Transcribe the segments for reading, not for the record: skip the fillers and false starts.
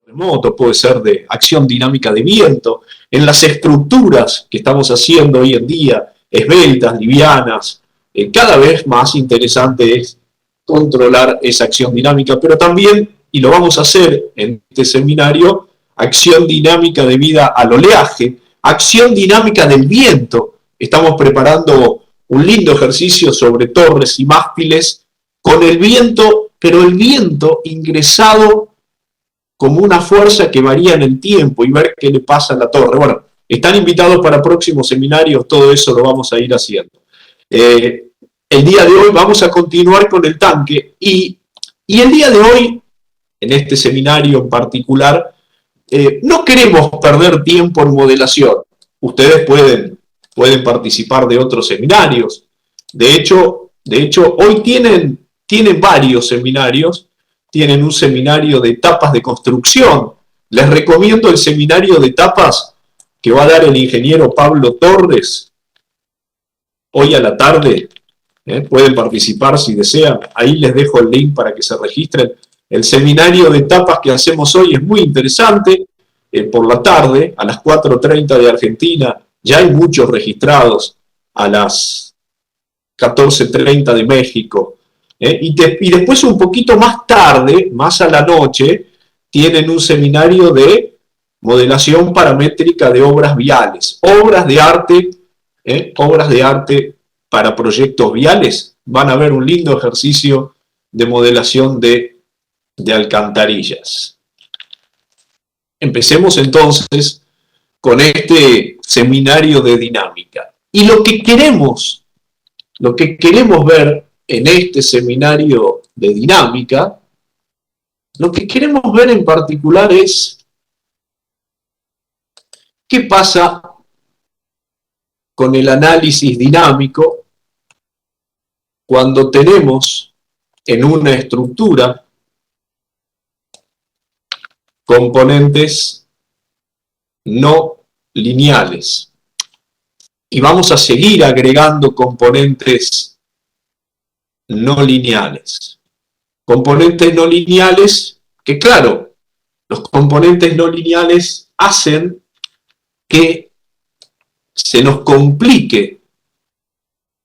remoto, puede ser de acción dinámica de viento, en las estructuras que estamos haciendo hoy en día, esbeltas, livianas, cada vez más interesante es controlar esa acción dinámica, pero también, y lo vamos a hacer en este seminario, acción dinámica debida al oleaje, acción dinámica del viento. Estamos preparando un lindo ejercicio sobre torres y mástiles con el viento, pero el viento ingresado como una fuerza que varía en el tiempo y ver qué le pasa a la torre. Bueno, están invitados para próximos seminarios, todo eso lo vamos a ir haciendo. El día de hoy vamos a continuar con el tanque y el día de hoy, en este seminario en particular, no queremos perder tiempo en modelación. Ustedes pueden participar de otros seminarios. De hecho hoy tienen varios seminarios. Tienen un seminario de etapas de construcción. Les recomiendo el seminario de etapas que va a dar el ingeniero Pablo Torres hoy a la tarde. Pueden participar si desean. Ahí les dejo el link para que se registren. El seminario de etapas que hacemos hoy es muy interesante. Por la tarde, a las 4:30 de Argentina, ya hay muchos registrados. A las 14:30 de México. Y después un poquito más tarde, más a la noche, tienen un seminario de modelación paramétrica de obras viales. Obras de arte para proyectos viales. Van a ver un lindo ejercicio de modelación de alcantarillas. Empecemos entonces con este seminario de dinámica. Y lo que queremos ver en este seminario de dinámica, lo que queremos ver en particular es qué pasa con el análisis dinámico cuando tenemos en una estructura componentes no lineales. Y vamos a seguir agregando componentes no lineales. Componentes no lineales que, claro, los componentes no lineales hacen que se nos complique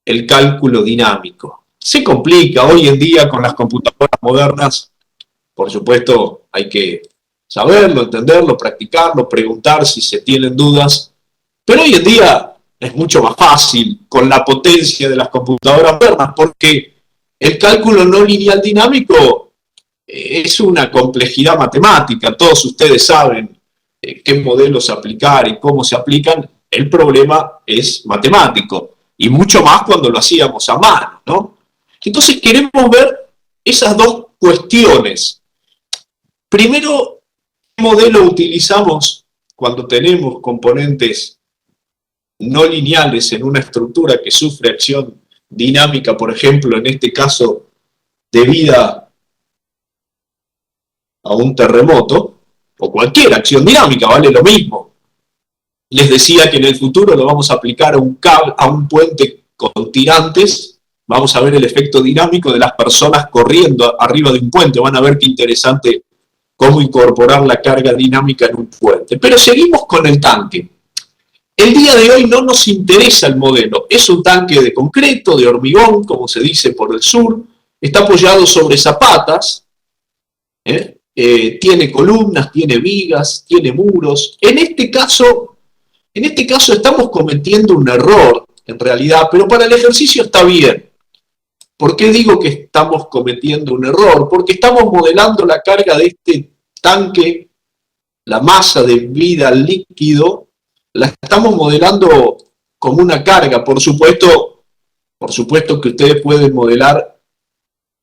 el cálculo dinámico. Se complica hoy en día con las computadoras modernas. Por supuesto, hay que saberlo, entenderlo, practicarlo, preguntar si se tienen dudas. Pero hoy en día es mucho más fácil con la potencia de las computadoras modernas, porque el cálculo no lineal dinámico es una complejidad matemática. Todos ustedes saben qué modelos aplicar y cómo se aplican. El problema es matemático, y mucho más cuando lo hacíamos a mano, ¿no? Entonces queremos ver esas dos cuestiones. Primero, ¿qué modelo utilizamos cuando tenemos componentes no lineales en una estructura que sufre acción dinámica, por ejemplo, en este caso, debida a un terremoto, o cualquier acción dinámica, vale lo mismo? Les decía que en el futuro lo vamos a aplicar a un puente con tirantes. Vamos a ver el efecto dinámico de las personas corriendo arriba de un puente. Van a ver qué interesante cómo incorporar la carga dinámica en un puente. Pero seguimos con el tanque. El día de hoy no nos interesa el modelo. Es un tanque de concreto, de hormigón, como se dice por el sur. Está apoyado sobre zapatas. Tiene columnas, tiene vigas, tiene muros. En este caso estamos cometiendo un error, en realidad, pero para el ejercicio está bien. ¿Por qué digo que estamos cometiendo un error? Porque estamos modelando la carga de este tanque, la masa de vida líquido, la estamos modelando como una carga. Por supuesto que ustedes pueden modelar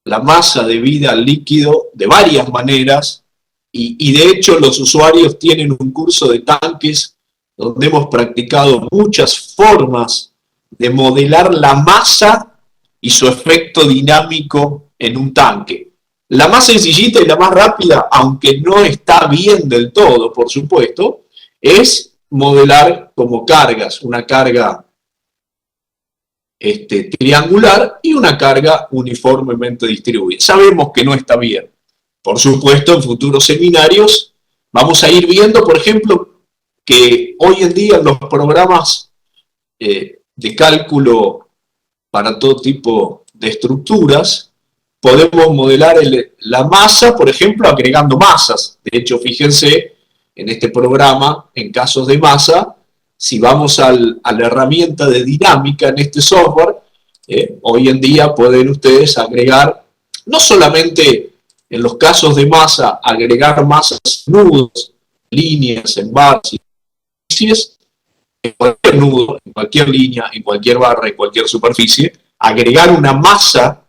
la masa de vida líquido de varias maneras, y de hecho los usuarios tienen un curso de tanques donde hemos practicado muchas formas de modelar la masa y su efecto dinámico en un tanque. La más sencillita y la más rápida, aunque no está bien del todo, por supuesto, es modelar como cargas, una carga triangular y una carga uniformemente distribuida. Sabemos que no está bien. Por supuesto, en futuros seminarios Vamos a ir viendo, por ejemplo, que hoy en día en los programas de cálculo para todo tipo de estructuras, podemos modelar la masa, por ejemplo, agregando masas. De hecho, fíjense, en este programa, en casos de masa, si vamos a la herramienta de dinámica en este software, hoy en día pueden ustedes agregar, no solamente en los casos de masa, agregar masas, nudos, líneas, en barras y superficies, en cualquier nudo, en cualquier línea, en cualquier barra, en cualquier superficie, agregar una masa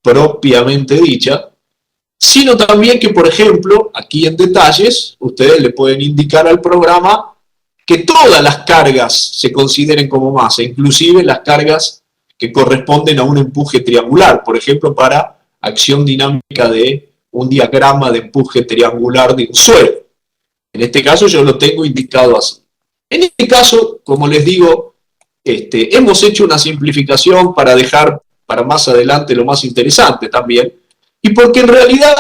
propiamente dicha, sino también que, por ejemplo, aquí en detalles, ustedes le pueden indicar al programa que todas las cargas se consideren como masa, inclusive las cargas que corresponden a un empuje triangular, por ejemplo, para acción dinámica de un diagrama de empuje triangular de un suelo. En este caso yo lo tengo indicado así. En este caso, como les digo, hemos hecho una simplificación para dejar para más adelante lo más interesante también, y porque en realidad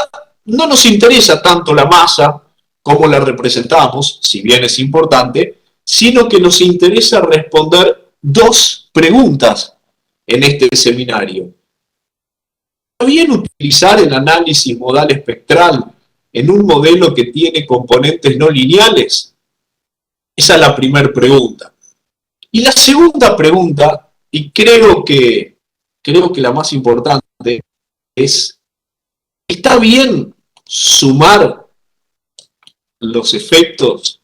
no nos interesa tanto la masa como la representamos, si bien es importante, sino que nos interesa responder dos preguntas en este seminario. ¿Está bien utilizar el análisis modal espectral en un modelo que tiene componentes no lineales? Esa es la primera pregunta. Y la segunda pregunta, y creo que la más importante, es: ¿está bien sumar los efectos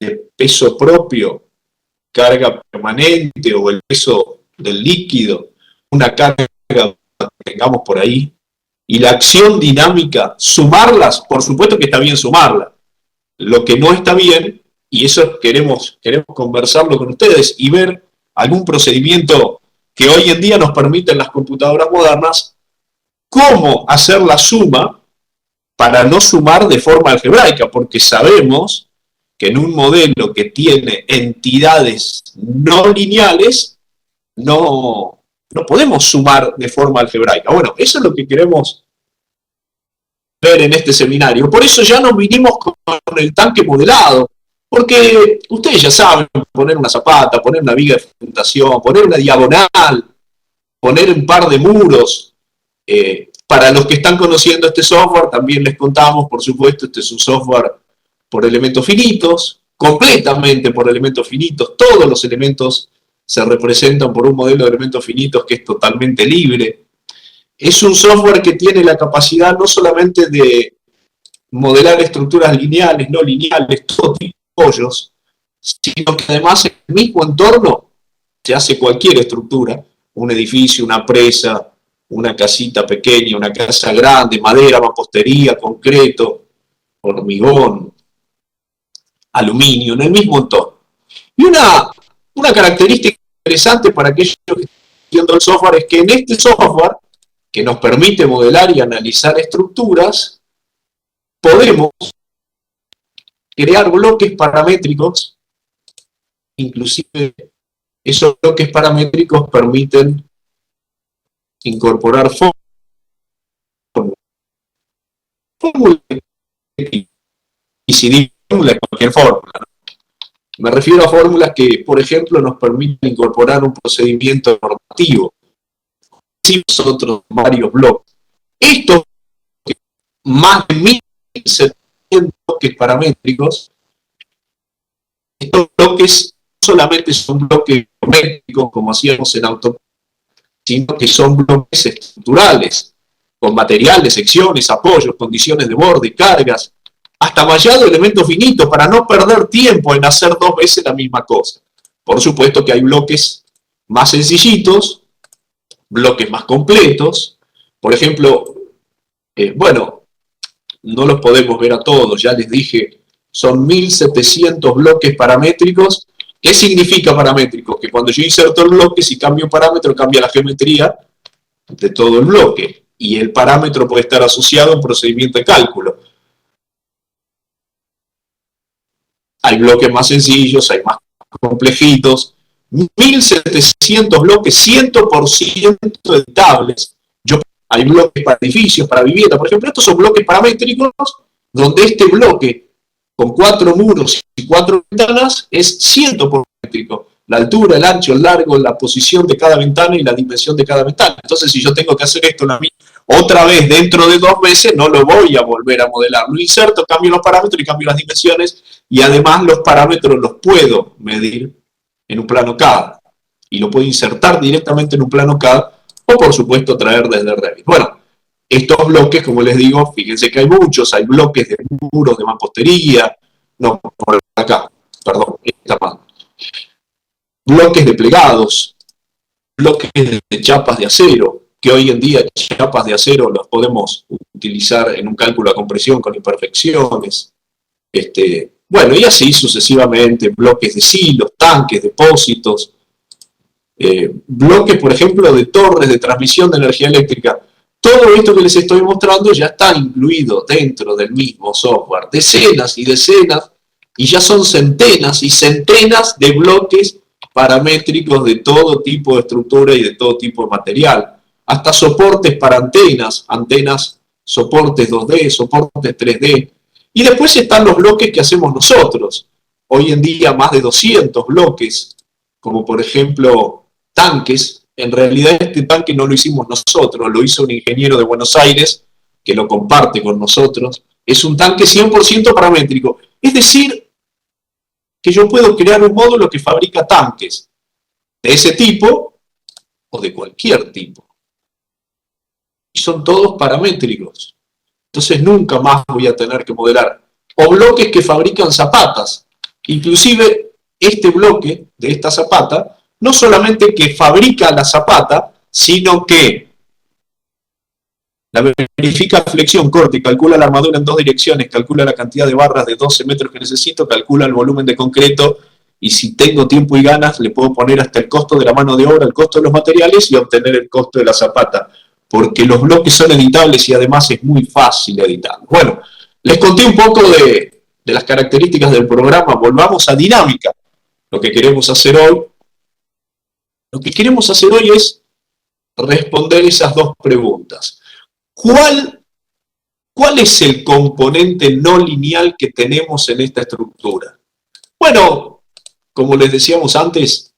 de peso propio, carga permanente o el peso del líquido, una carga que tengamos por ahí, y la acción dinámica, sumarlas? Por supuesto que está bien sumarlas. Lo que no está bien, y eso queremos conversarlo con ustedes y ver algún procedimiento que hoy en día nos permiten las computadoras modernas, cómo hacer la suma para no sumar de forma algebraica, porque sabemos que en un modelo que tiene entidades no lineales, no podemos sumar de forma algebraica. Bueno, eso es lo que queremos ver en este seminario. Por eso ya nos vinimos con el tanque modelado, porque ustedes ya saben poner una zapata, poner una viga de fundación, poner una diagonal, poner un par de muros. Para los que están conociendo este software, también les contamos, por supuesto, este es un software por elementos finitos, completamente por elementos finitos. Todos los elementos se representan por un modelo de elementos finitos que es totalmente libre. Es un software que tiene la capacidad no solamente de modelar estructuras lineales, no lineales, todo tipo de pollos, sino que además en el mismo entorno se hace cualquier estructura, un edificio, una presa, una casita pequeña, una casa grande, madera, mampostería, concreto, hormigón, aluminio, en el mismo entorno. Y una característica interesante para aquellos que están viendo el software es que en este software, que nos permite modelar y analizar estructuras, podemos crear bloques paramétricos. Inclusive esos bloques paramétricos permiten incorporar fórmulas y si fórmula cualquier fórmula, ¿no? Me refiero a fórmulas que, por ejemplo, nos permiten incorporar un procedimiento normativo. Sí, nosotros varios bloques. Estos más de 1.700 bloques paramétricos, estos bloques no solamente son bloques geométricos como hacíamos en AutoCAD, sino que son bloques estructurales, con materiales, secciones, apoyos, condiciones de borde, cargas, hasta mallado de elementos finitos, para no perder tiempo en hacer dos veces la misma cosa. Por supuesto que hay bloques más sencillitos, bloques más completos. Por ejemplo, bueno, no los podemos ver a todos, ya les dije, son 1.700 bloques paramétricos. ¿Qué significa paramétrico? Que cuando yo inserto el bloque, si cambio un parámetro, cambia la geometría de todo el bloque. Y el parámetro puede estar asociado a un procedimiento de cálculo. Hay bloques más sencillos, hay más complejitos. 1.700 bloques, 100% editables. Hay bloques para edificios, para vivienda. Por ejemplo, estos son bloques paramétricos donde este bloque con 4 muros y 4 ventanas es 100 por métrico. La altura, el ancho, el largo, la posición de cada ventana y la dimensión de cada ventana. Entonces, si yo tengo que hacer esto otra vez dentro de 2 meses, no lo voy a volver a modelar. Lo inserto, cambio los parámetros y cambio las dimensiones, y además los parámetros los puedo medir en un plano CAD. Y lo puedo insertar directamente en un plano CAD, o por supuesto traer desde Revit. Bueno, estos bloques, como les digo, fíjense que hay muchos, hay bloques de muros de mampostería, no, por acá, perdón, esta mano. Bloques de plegados, bloques de chapas de acero, que hoy en día chapas de acero los podemos utilizar en un cálculo a compresión con imperfecciones. Bueno, y así sucesivamente, bloques de silos, tanques, depósitos, bloques, por ejemplo, de torres de transmisión de energía eléctrica. Todo esto que les estoy mostrando ya está incluido dentro del mismo software. Decenas y decenas, y ya son centenas y centenas de bloques paramétricos de todo tipo de estructura y de todo tipo de material. Hasta soportes para antenas, soportes 2D, soportes 3D. Y después están los bloques que hacemos nosotros. Hoy en día más de 200 bloques, como por ejemplo tanques. En realidad este tanque no lo hicimos nosotros, lo hizo un ingeniero de Buenos Aires que lo comparte con nosotros. Es un tanque 100% paramétrico. Es decir, que yo puedo crear un módulo que fabrica tanques de ese tipo o de cualquier tipo. Y son todos paramétricos. Entonces nunca más voy a tener que modelar. O bloques que fabrican zapatas. Inclusive este bloque de esta zapata, no solamente que fabrica la zapata, sino que la verifica flexión, corte, calcula la armadura en 2 direcciones, calcula la cantidad de barras de 12 metros que necesito, calcula el volumen de concreto, y si tengo tiempo y ganas, le puedo poner hasta el costo de la mano de obra, el costo de los materiales y obtener el costo de la zapata, porque los bloques son editables y además es muy fácil editarlos. Bueno, les conté un poco de las características del programa, volvamos a dinámica. Lo que queremos hacer hoy es responder esas dos preguntas. ¿Cuál es el componente no lineal que tenemos en esta estructura? Bueno, como les decíamos antes,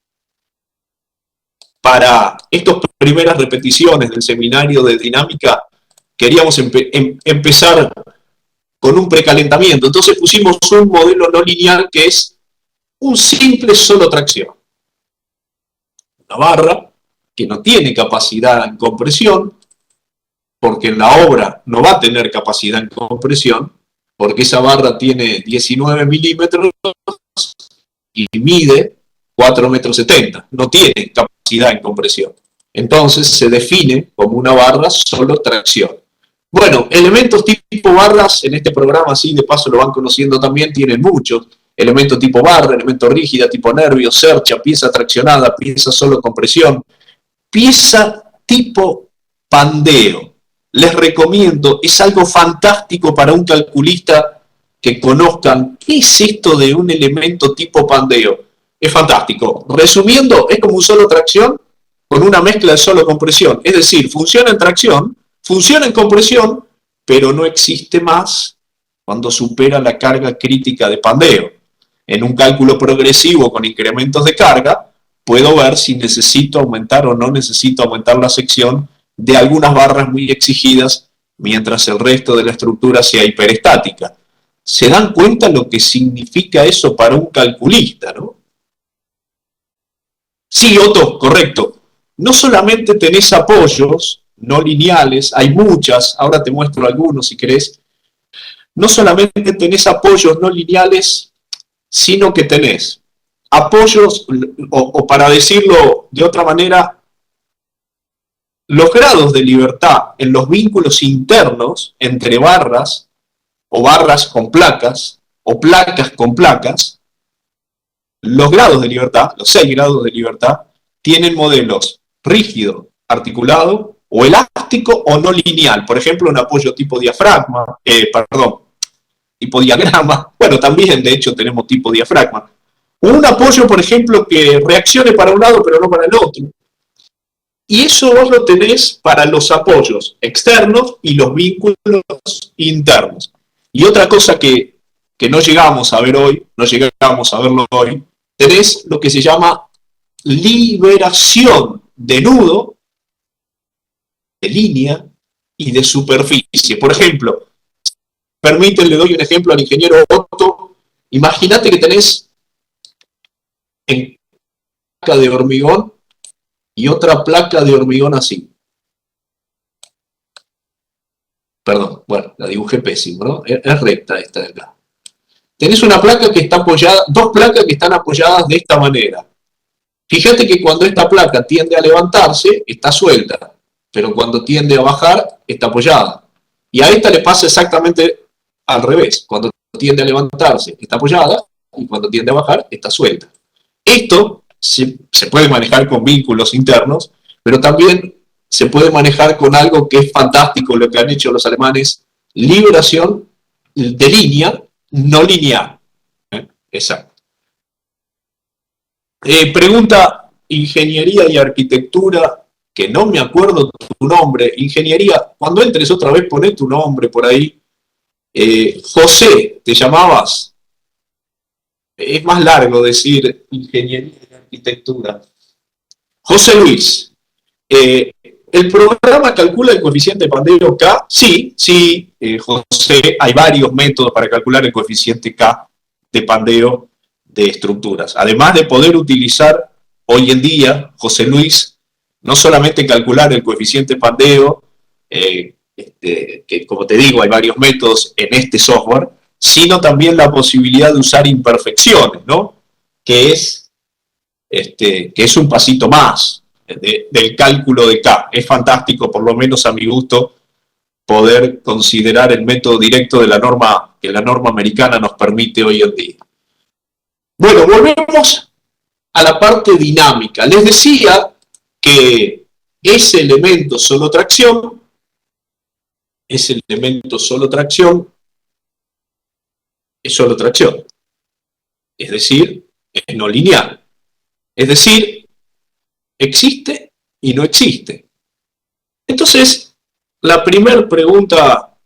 para estas primeras repeticiones del seminario de dinámica, queríamos empezar con un precalentamiento. Entonces pusimos un modelo no lineal que es un simple solo tracción. Una barra que no tiene capacidad en compresión, porque en la obra no va a tener capacidad en compresión, porque esa barra tiene 19 milímetros y mide 4,70 metros, no tiene capacidad en compresión. Entonces se define como una barra solo tracción. Bueno, elementos tipo barras en este programa, así de paso lo van conociendo también, tienen muchos. Elemento tipo barra, elemento rígida, tipo nervio, cercha, pieza traccionada, pieza solo compresión, pieza tipo pandeo. Les recomiendo, es algo fantástico para un calculista que conozcan qué es esto de un elemento tipo pandeo. Es fantástico. Resumiendo, es como un solo tracción con una mezcla de solo compresión. Es decir, funciona en tracción, funciona en compresión, pero no existe más cuando supera la carga crítica de pandeo. En un cálculo progresivo con incrementos de carga, puedo ver si necesito aumentar o no necesito aumentar la sección de algunas barras muy exigidas, mientras el resto de la estructura sea hiperestática. ¿Se dan cuenta lo que significa eso para un calculista, no? Sí, Otto, correcto. No solamente tenés apoyos no lineales, hay muchas, ahora te muestro algunos si querés. No solamente tenés apoyos no lineales, sino que tenés apoyos, o para decirlo de otra manera, los grados de libertad en los vínculos internos entre barras, o barras con placas, o placas con placas, los grados de libertad, los 6 grados de libertad, tienen modelos rígido, articulado, o elástico o no lineal. Por ejemplo, un apoyo tipo diafragma, tipo diagrama. Bueno, también de hecho tenemos tipo diafragma. Un apoyo, por ejemplo, que reaccione para un lado pero no para el otro. Y eso vos lo tenés para los apoyos externos y los vínculos internos. Y otra cosa que no llegamos a ver hoy, no llegamos a verlo hoy, tenés lo que se llama liberación de nudo, de línea y de superficie. Por ejemplo, le doy un ejemplo al ingeniero Otto. Imagínate que tenés en placa de hormigón y otra placa de hormigón así. Perdón, bueno, la dibujé pésimo, ¿no? Es recta esta de acá. Tenés una placa que está apoyada, dos placas que están apoyadas de esta manera. Fíjate que cuando esta placa tiende a levantarse, está suelta, pero cuando tiende a bajar, está apoyada. Y a esta le pasa exactamente al revés. Cuando tiende a levantarse, está apoyada, y cuando tiende a bajar, está suelta. Esto se puede manejar con vínculos internos, pero también se puede manejar con algo que es fantástico, lo que han hecho los alemanes, liberación de línea no lineal. Exacto. Pregunta ingeniería y arquitectura, que no me acuerdo tu nombre. Ingeniería, cuando entres otra vez, poné tu nombre por ahí. José, ¿te llamabas? Es más largo decir ingeniería y arquitectura. José Luis, ¿el programa calcula el coeficiente Pandeo K? Sí, sí, José, hay varios métodos para calcular el coeficiente K de Pandeo de estructuras. Además de poder utilizar hoy en día, José Luis, no solamente calcular el coeficiente Pandeo, que como te digo, hay varios métodos en este software, sino también la posibilidad de usar imperfecciones, ¿no? Que es un pasito más del cálculo de K. Es fantástico, por lo menos a mi gusto, poder considerar el método directo de la norma que la norma americana nos permite hoy en día. Bueno, volvemos a la parte dinámica. Les decía que ese elemento solo tracción, es solo tracción. Es decir, es no lineal. Es decir, existe y no existe. Entonces, la primera pregunta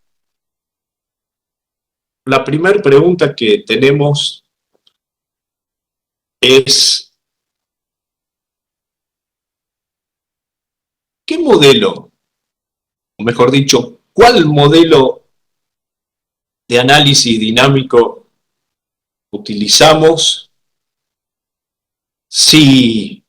que tenemos es, ¿qué modelo, o mejor dicho, cuál modelo de análisis dinámico utilizamos si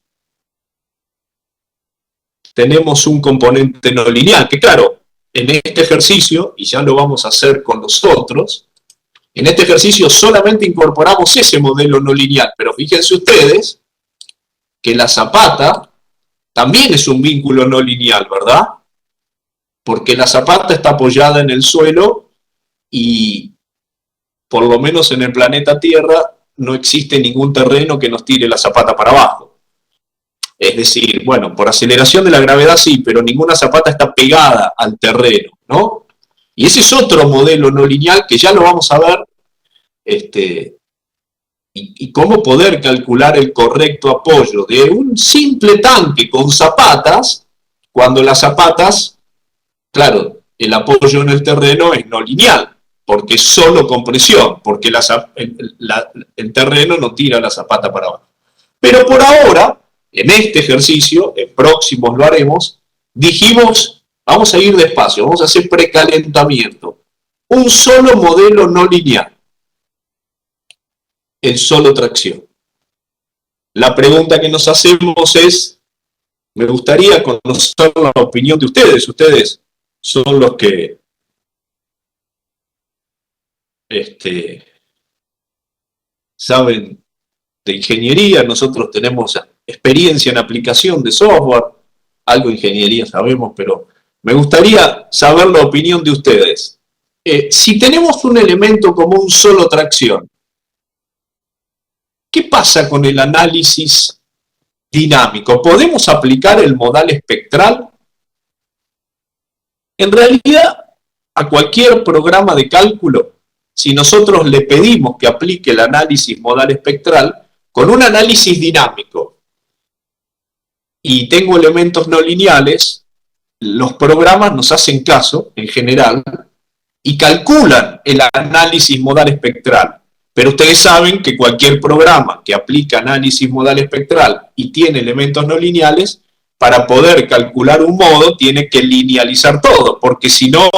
tenemos un componente no lineal? Que claro, en este ejercicio, y ya lo vamos a hacer con los otros, en este ejercicio solamente incorporamos ese modelo no lineal, pero fíjense ustedes que la zapata también es un vínculo no lineal, ¿verdad? Porque la zapata está apoyada en el suelo y, por lo menos en el planeta Tierra, no existe ningún terreno que nos tire la zapata para abajo. Es decir, bueno, por aceleración de la gravedad sí, pero ninguna zapata está pegada al terreno, ¿no? Y ese es otro modelo no lineal que ya lo vamos a ver, y cómo poder calcular el correcto apoyo de un simple tanque con zapatas, cuando las zapatas, claro, el apoyo en el terreno es no lineal, porque es solo compresión, porque el terreno no tira la zapata para abajo. Pero por ahora, en este ejercicio, en próximos lo haremos, dijimos, vamos a ir despacio, vamos a hacer precalentamiento. Un solo modelo no lineal, el solo tracción. La pregunta que nos hacemos es, me gustaría conocer la opinión de ustedes. Ustedes son los que saben de ingeniería, nosotros tenemos experiencia en aplicación de software, algo de ingeniería sabemos, pero me gustaría saber la opinión de ustedes. Si tenemos un elemento como un solo tracción, ¿qué pasa con el análisis dinámico? ¿Podemos aplicar el modal espectral? En realidad, a cualquier programa de cálculo, si nosotros le pedimos que aplique el análisis modal espectral, con un análisis dinámico y tengo elementos no lineales, los programas nos hacen caso, en general, y calculan el análisis modal espectral. Pero ustedes saben que cualquier programa que aplica análisis modal espectral y tiene elementos no lineales, para poder calcular un modo tiene que linealizar todo, porque si no,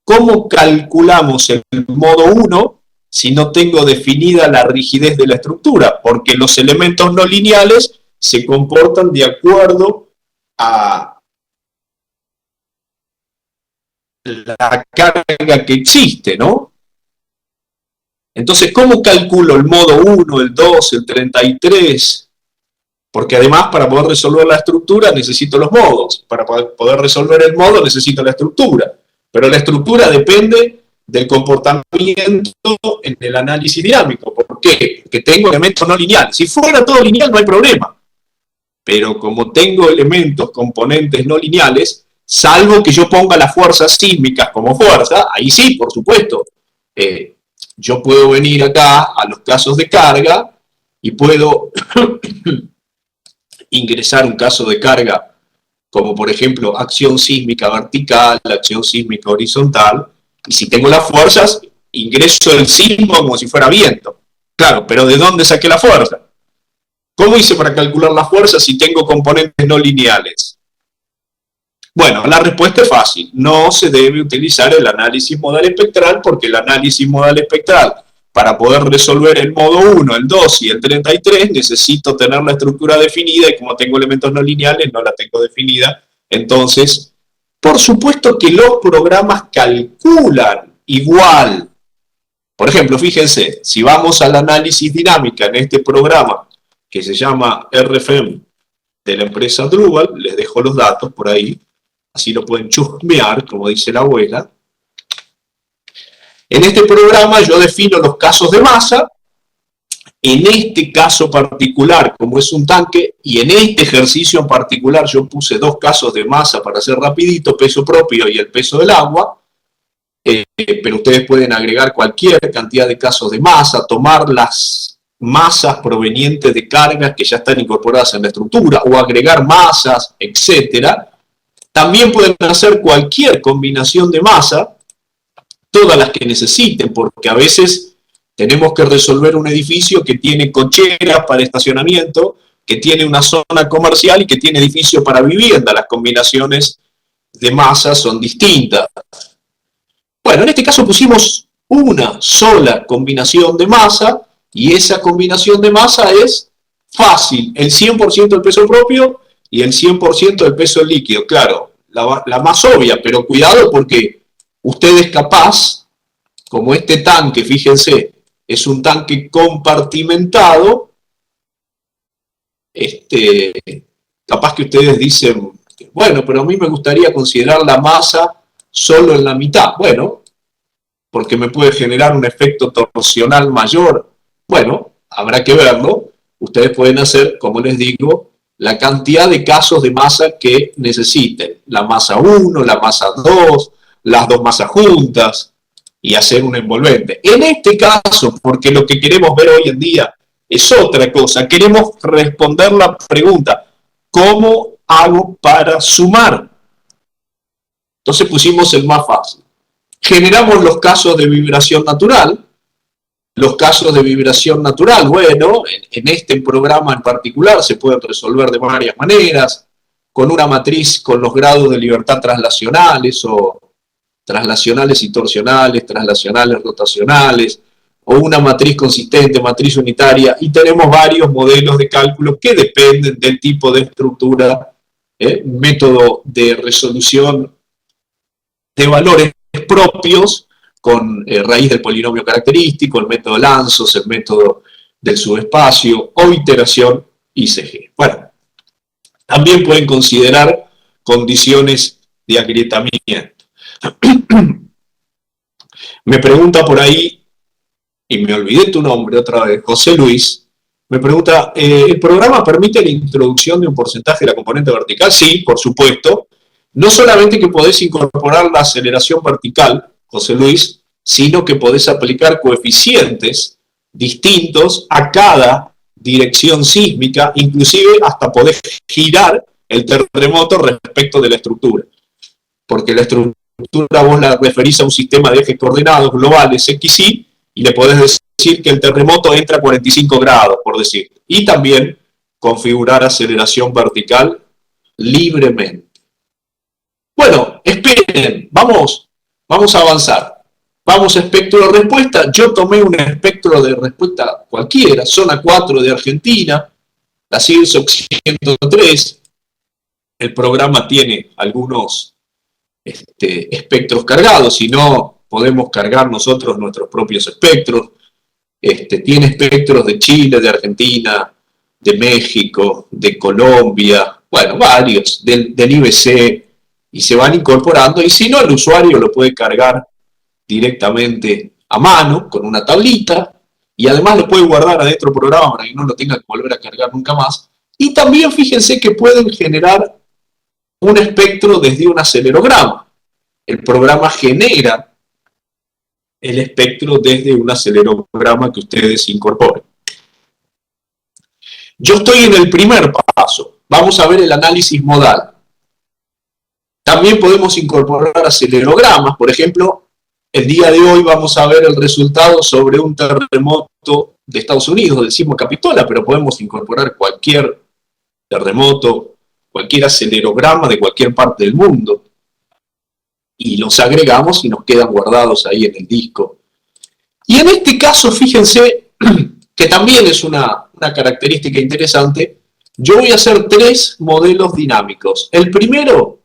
¿cómo calculamos el modo 1 si no tengo definida la rigidez de la estructura? Porque los elementos no lineales se comportan de acuerdo a la carga que existe, ¿no? Entonces, ¿cómo calculo el modo 1, el 2, el 33? Porque además, para poder resolver la estructura, necesito los modos. Para poder resolver el modo, necesito la estructura. Pero la estructura depende del comportamiento en el análisis dinámico. ¿Por qué? Porque tengo elementos no lineales. Si fuera todo lineal, no hay problema. Pero como tengo elementos, componentes no lineales, salvo que yo ponga las fuerzas sísmicas como fuerza, ahí sí, por supuesto, yo puedo venir acá a los casos de carga y puedo ingresar un caso de carga como por ejemplo acción sísmica vertical, acción sísmica horizontal, y si tengo las fuerzas, ingreso el sismo como si fuera viento. Claro, pero ¿de dónde saqué la fuerza? ¿Cómo hice para calcular la fuerza si tengo componentes no lineales? Bueno, la respuesta es fácil. No se debe utilizar el análisis modal espectral porque el análisis modal espectral, para poder resolver el modo 1, el 2 y el 33, necesito tener la estructura definida y como tengo elementos no lineales, no la tengo definida. Entonces, por supuesto que los programas calculan igual. Por ejemplo, fíjense, si vamos al análisis dinámica en este programa que se llama RFM de la empresa Drupal, les dejo los datos por ahí, así lo pueden chusmear, como dice la abuela. En este programa yo defino los casos de masa, en este caso particular, como es un tanque, y en este ejercicio en particular yo puse dos casos de masa para hacer rapidito, peso propio y el peso del agua, pero ustedes pueden agregar cualquier cantidad de casos de masa, tomar las masas provenientes de cargas que ya están incorporadas en la estructura, o agregar masas, etcétera. También pueden hacer cualquier combinación de masa, todas las que necesiten, porque a veces tenemos que resolver un edificio que tiene cocheras para estacionamiento, que tiene una zona comercial y que tiene edificio para vivienda. Las combinaciones de masa son distintas. Bueno, en este caso pusimos una sola combinación de masa y esa combinación de masa es fácil, el 100% del peso propio y el 100% del peso líquido. Claro, la más obvia, pero cuidado porque ustedes capaz, como este tanque, fíjense, es un tanque compartimentado, capaz que ustedes dicen, bueno, pero a mí me gustaría considerar la masa solo en la mitad. Bueno, porque me puede generar un efecto torsional mayor. Bueno, habrá que verlo. Ustedes pueden hacer, como les digo, la cantidad de casos de masa que necesiten. La masa 1, la masa 2, las dos masas juntas, y hacer un envolvente. En este caso, porque lo que queremos ver hoy en día es otra cosa, queremos responder la pregunta, ¿cómo hago para sumar? Entonces pusimos el más fácil. Generamos los casos de vibración natural. Los casos de vibración natural, bueno, en este programa en particular se pueden resolver de varias maneras, con una matriz con los grados de libertad translacionales o translacionales y torsionales, translacionales rotacionales, o una matriz consistente, matriz unitaria, y tenemos varios modelos de cálculo que dependen del tipo de estructura, método de resolución de valores propios, con raíz del polinomio característico, el método Lanzos, el método del subespacio, o iteración ICG. Bueno, también pueden considerar condiciones de agrietamiento. Me pregunta por ahí, y me olvidé tu nombre otra vez, José Luis, me pregunta, ¿el programa permite la introducción de un porcentaje de la componente vertical? Sí, por supuesto. No solamente que podés incorporar la aceleración vertical, José Luis, sino que podés aplicar coeficientes distintos a cada dirección sísmica, inclusive hasta podés girar el terremoto respecto de la estructura. Porque la estructura estructura vos la referís a un sistema de ejes coordenados globales XY, y le podés decir que el terremoto entra a 45 grados, por decir. Y también configurar aceleración vertical libremente. Bueno, esperen, vamos a avanzar. Vamos a espectro de respuesta. Yo tomé un espectro de respuesta cualquiera, zona 4 de Argentina, la CIRSOC 103. El programa tiene algunos espectros cargados, si no podemos cargar nosotros nuestros propios espectros. Tiene espectros de Chile, de Argentina, de México, de Colombia, bueno, varios, del IBC, y se van incorporando, y si no, el usuario lo puede cargar directamente a mano, con una tablita, y además lo puede guardar adentro del programa para que no lo tenga que volver a cargar nunca más. Y también fíjense que pueden generar un espectro desde un acelerograma. El programa genera el espectro desde un acelerograma que ustedes incorporen. Yo estoy en el primer paso. Vamos a ver el análisis modal. También podemos incorporar acelerogramas. Por ejemplo, el día de hoy vamos a ver el resultado sobre un terremoto de Estados Unidos, del sismo Capitola, pero podemos incorporar cualquier terremoto, cualquier acelerograma de cualquier parte del mundo, y los agregamos y nos quedan guardados ahí en el disco. Y en este caso, fíjense que también es una característica interesante. Yo voy a hacer 3 modelos dinámicos. El primero,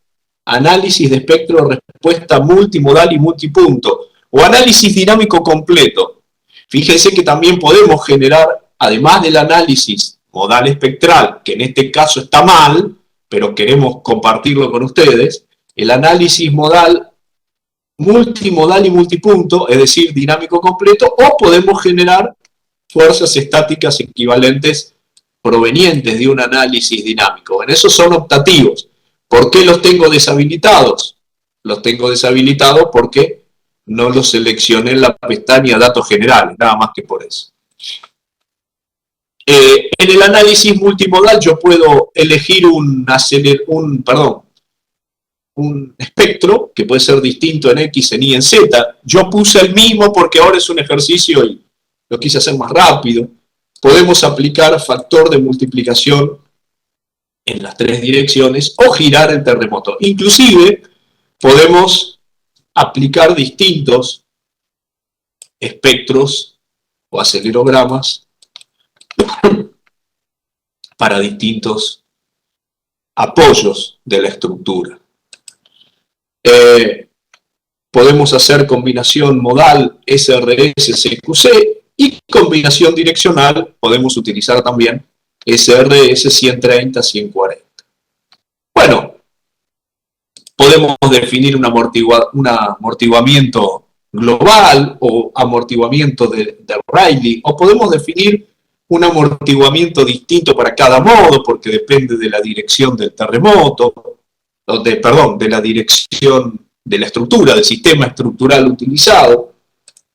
análisis de espectro de respuesta multimodal y multipunto, o análisis dinámico completo. Fíjense que también podemos generar, además del análisis modal espectral, que en este caso está mal, pero queremos compartirlo con ustedes, el análisis modal multimodal y multipunto, es decir, dinámico completo, o podemos generar fuerzas estáticas equivalentes provenientes de un análisis dinámico. En esos son optativos. ¿Por qué los tengo deshabilitados? Los tengo deshabilitados porque no los seleccioné en la pestaña datos generales, nada más que por eso. En el análisis multimodal yo puedo elegir un espectro que puede ser distinto en X, en Y, en Z. Yo puse el mismo porque ahora es un ejercicio y lo quise hacer más rápido. Podemos aplicar factor de multiplicación en las 3 direcciones o girar el terremoto. Inclusive podemos aplicar distintos espectros o acelerogramas para distintos apoyos de la estructura. Podemos hacer combinación modal SRS-CQC y combinación direccional. Podemos utilizar también SRS 130-140. Bueno, podemos definir un amortiguamiento global o amortiguamiento de Rayleigh, o podemos definir un amortiguamiento distinto para cada modo, porque depende de la dirección del terremoto, de la dirección de la estructura, del sistema estructural utilizado.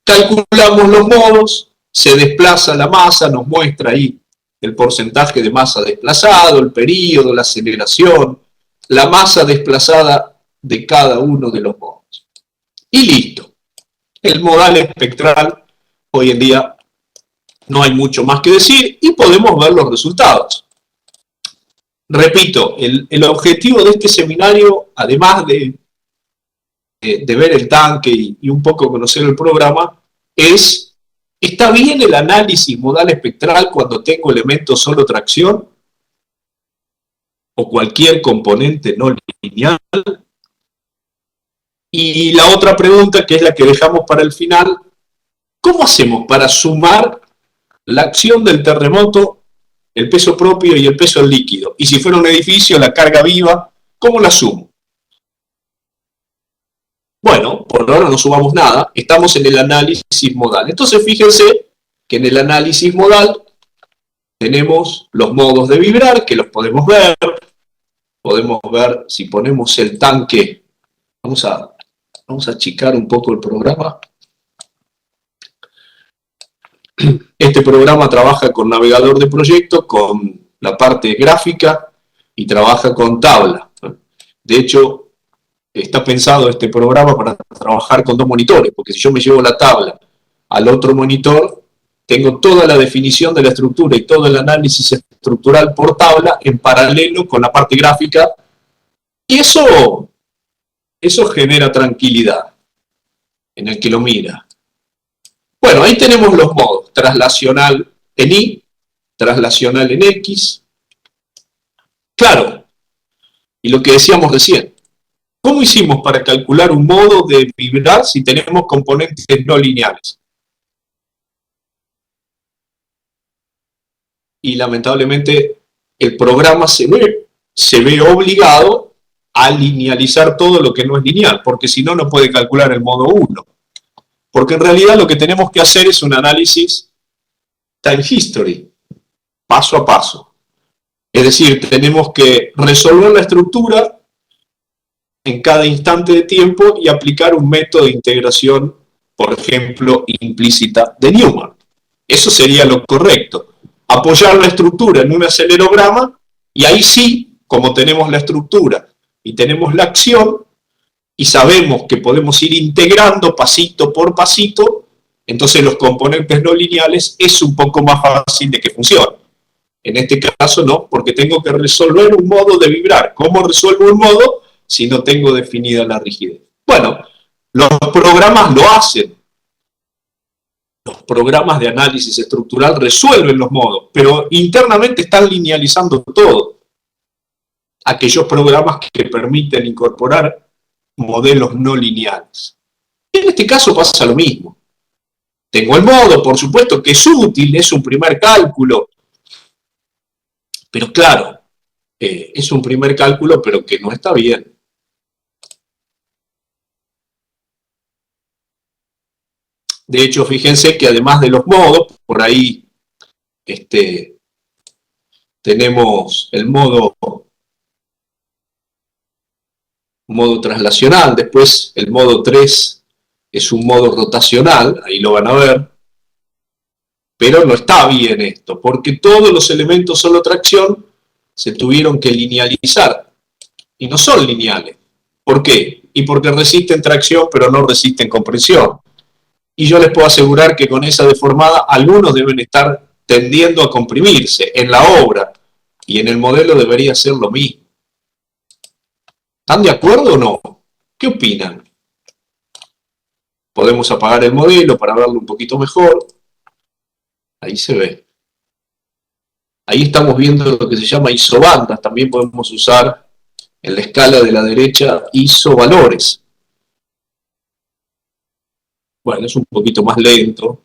Calculamos los modos, se desplaza la masa, nos muestra ahí el porcentaje de masa desplazado, el período, la aceleración, la masa desplazada de cada uno de los modos. Y listo. El modal espectral, hoy en día no hay mucho más que decir y podemos ver los resultados. Repito, el objetivo de este seminario, además de ver el tanque y un poco conocer el programa, es: ¿está bien el análisis modal espectral cuando tengo elementos solo tracción o cualquier componente no lineal? Y la otra pregunta, que es la que dejamos para el final: ¿cómo hacemos para sumar la acción del terremoto, el peso propio y el peso líquido? Y si fuera un edificio, la carga viva, ¿cómo la sumo? Bueno, por ahora no sumamos nada, estamos en el análisis modal. Entonces fíjense que en el análisis modal tenemos los modos de vibrar, que los podemos ver si ponemos el tanque. Vamos a achicar un poco el programa. Este programa trabaja con navegador de proyecto, con la parte gráfica y trabaja con tabla. De hecho, está pensado este programa para trabajar con dos monitores, porque si yo me llevo la tabla al otro monitor, tengo toda la definición de la estructura y todo el análisis estructural por tabla en paralelo con la parte gráfica, y eso genera tranquilidad en el que lo mira. Bueno, ahí tenemos los modos: traslacional en Y, traslacional en X. Claro, y lo que decíamos recién, ¿cómo hicimos para calcular un modo de vibrar si tenemos componentes no lineales? Y lamentablemente el programa se ve obligado a linealizar todo lo que no es lineal, porque si no, no puede calcular el modo 1. Porque en realidad lo que tenemos que hacer es un análisis time history, paso a paso. Es decir, tenemos que resolver la estructura en cada instante de tiempo y aplicar un método de integración, por ejemplo, implícita de Newman. Eso sería lo correcto. Apoyar la estructura en un acelerograma, y ahí sí, como tenemos la estructura y tenemos la acción, y sabemos que podemos ir integrando pasito por pasito, entonces los componentes no lineales es un poco más fácil de que funcione. En este caso no, porque tengo que resolver un modo de vibrar. ¿Cómo resuelvo un modo si no tengo definida la rigidez? Bueno, los programas lo hacen. Los programas de análisis estructural resuelven los modos, pero internamente están linealizando todo. Aquellos programas que permiten incorporar modelos no lineales. En este caso pasa lo mismo. Tengo el modo, por supuesto que es útil, es un primer cálculo, pero claro, es un primer cálculo, pero que no está bien. De hecho, fíjense que además de los modos, por ahí tenemos el modo traslacional, después el modo 3 es un modo rotacional, ahí lo van a ver, pero no está bien esto, porque todos los elementos solo tracción se tuvieron que linealizar, y no son lineales. ¿Por qué? Y porque resisten tracción, pero no resisten compresión. Y yo les puedo asegurar que con esa deformada algunos deben estar tendiendo a comprimirse. En la obra y en el modelo debería ser lo mismo. ¿Están de acuerdo o no? ¿Qué opinan? Podemos apagar el modelo para verlo un poquito mejor. Ahí se ve. Ahí estamos viendo lo que se llama isobandas. También podemos usar en la escala de la derecha isovalores. Bueno, es un poquito más lento.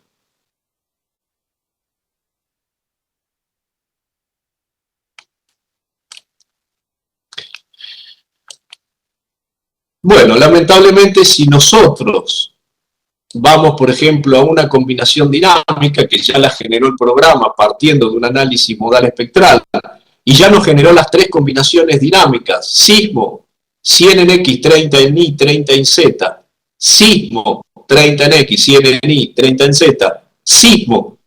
Bueno, lamentablemente si nosotros vamos, por ejemplo, a una combinación dinámica que ya la generó el programa partiendo de un análisis modal espectral y ya nos generó las tres combinaciones dinámicas: sismo, 100 en X, 30 en Y, 30 en Z, sismo, 30 en X, 100 en Y, 30 en Z, sismo,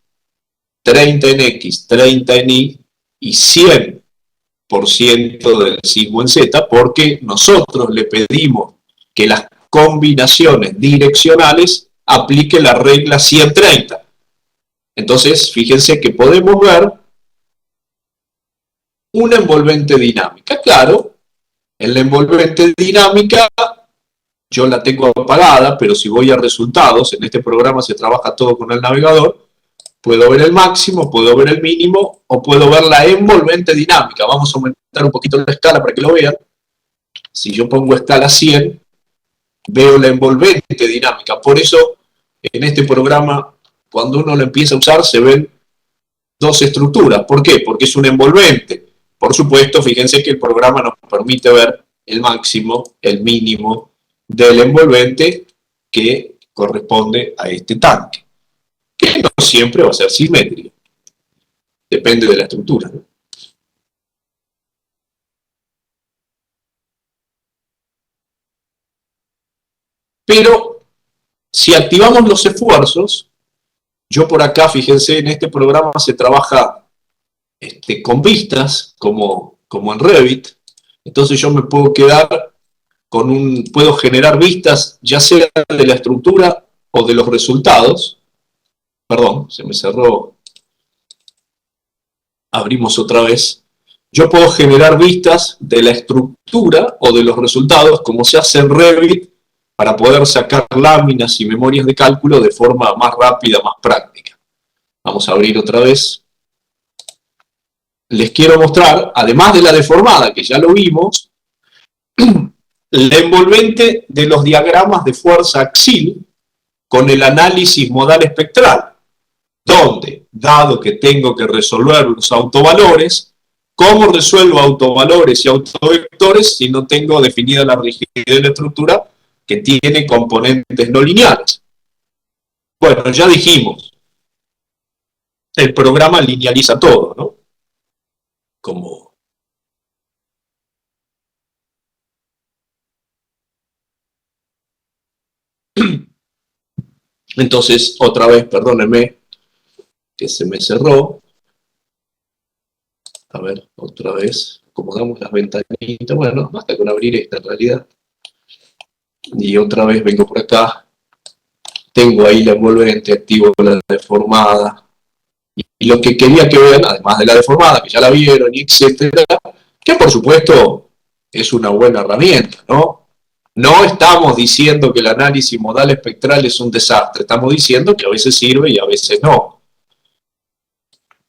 30 en X, 30 en y 100% del sismo en Z, porque nosotros le pedimos que las combinaciones direccionales apliquen la regla 130. Entonces, fíjense que podemos ver una envolvente dinámica. Claro, en la envolvente dinámica yo la tengo apagada, pero si voy a resultados, en este programa se trabaja todo con el navegador, puedo ver el máximo, puedo ver el mínimo, o puedo ver la envolvente dinámica. Vamos a aumentar un poquito la escala para que lo vean. Si yo pongo escala 100, veo la envolvente dinámica. Por eso, en este programa, cuando uno lo empieza a usar, se ven dos estructuras. ¿Por qué? Porque es un envolvente. Por supuesto, fíjense que el programa nos permite ver el máximo, el mínimo del envolvente que corresponde a este tanque, que no siempre va a ser simétrico, depende de la estructura, ¿no? Pero si activamos los esfuerzos, yo por acá, fíjense, en este programa se trabaja con vistas, como en Revit, entonces yo me puedo quedar puedo generar vistas ya sea de la estructura o de los resultados. Perdón, se me cerró. Abrimos otra vez. Yo puedo generar vistas de la estructura o de los resultados, como se hace en Revit, para poder sacar láminas y memorias de cálculo de forma más rápida, más práctica. Vamos a abrir otra vez. Les quiero mostrar, además de la deformada, que ya lo vimos, la envolvente de los diagramas de fuerza axil con el análisis modal espectral, donde, dado que tengo que resolver los autovalores, ¿cómo resuelvo autovalores y autovectores si no tengo definida la rigidez de la estructura que tiene componentes no lineales? Bueno, ya dijimos, el programa linealiza todo, ¿no? Como entonces, otra vez, perdónenme, que se me cerró. A ver, otra vez, acomodamos las ventanitas. Bueno, basta con abrir esta en realidad. Y otra vez vengo por acá. Tengo ahí la envolvente, activo la deformada. Y lo que quería que vean, además de la deformada, que ya la vieron, y etcétera, que por supuesto es una buena herramienta, ¿no? No estamos diciendo que el análisis modal espectral es un desastre, estamos diciendo que a veces sirve y a veces no.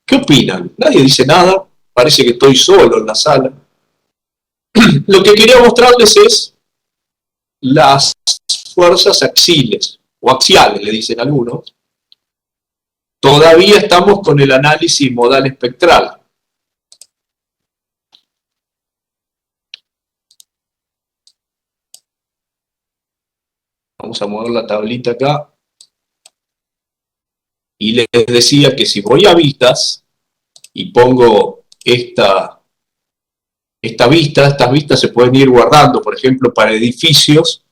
¿Qué opinan? Nadie dice nada, parece que estoy solo en la sala. Lo que quería mostrarles es las fuerzas axiles, o axiales le dicen algunos. Todavía estamos con el análisis modal espectral. Vamos a mover la tablita acá. Y les decía que si voy a vistas y pongo estas vistas se pueden ir guardando, por ejemplo, para edificios.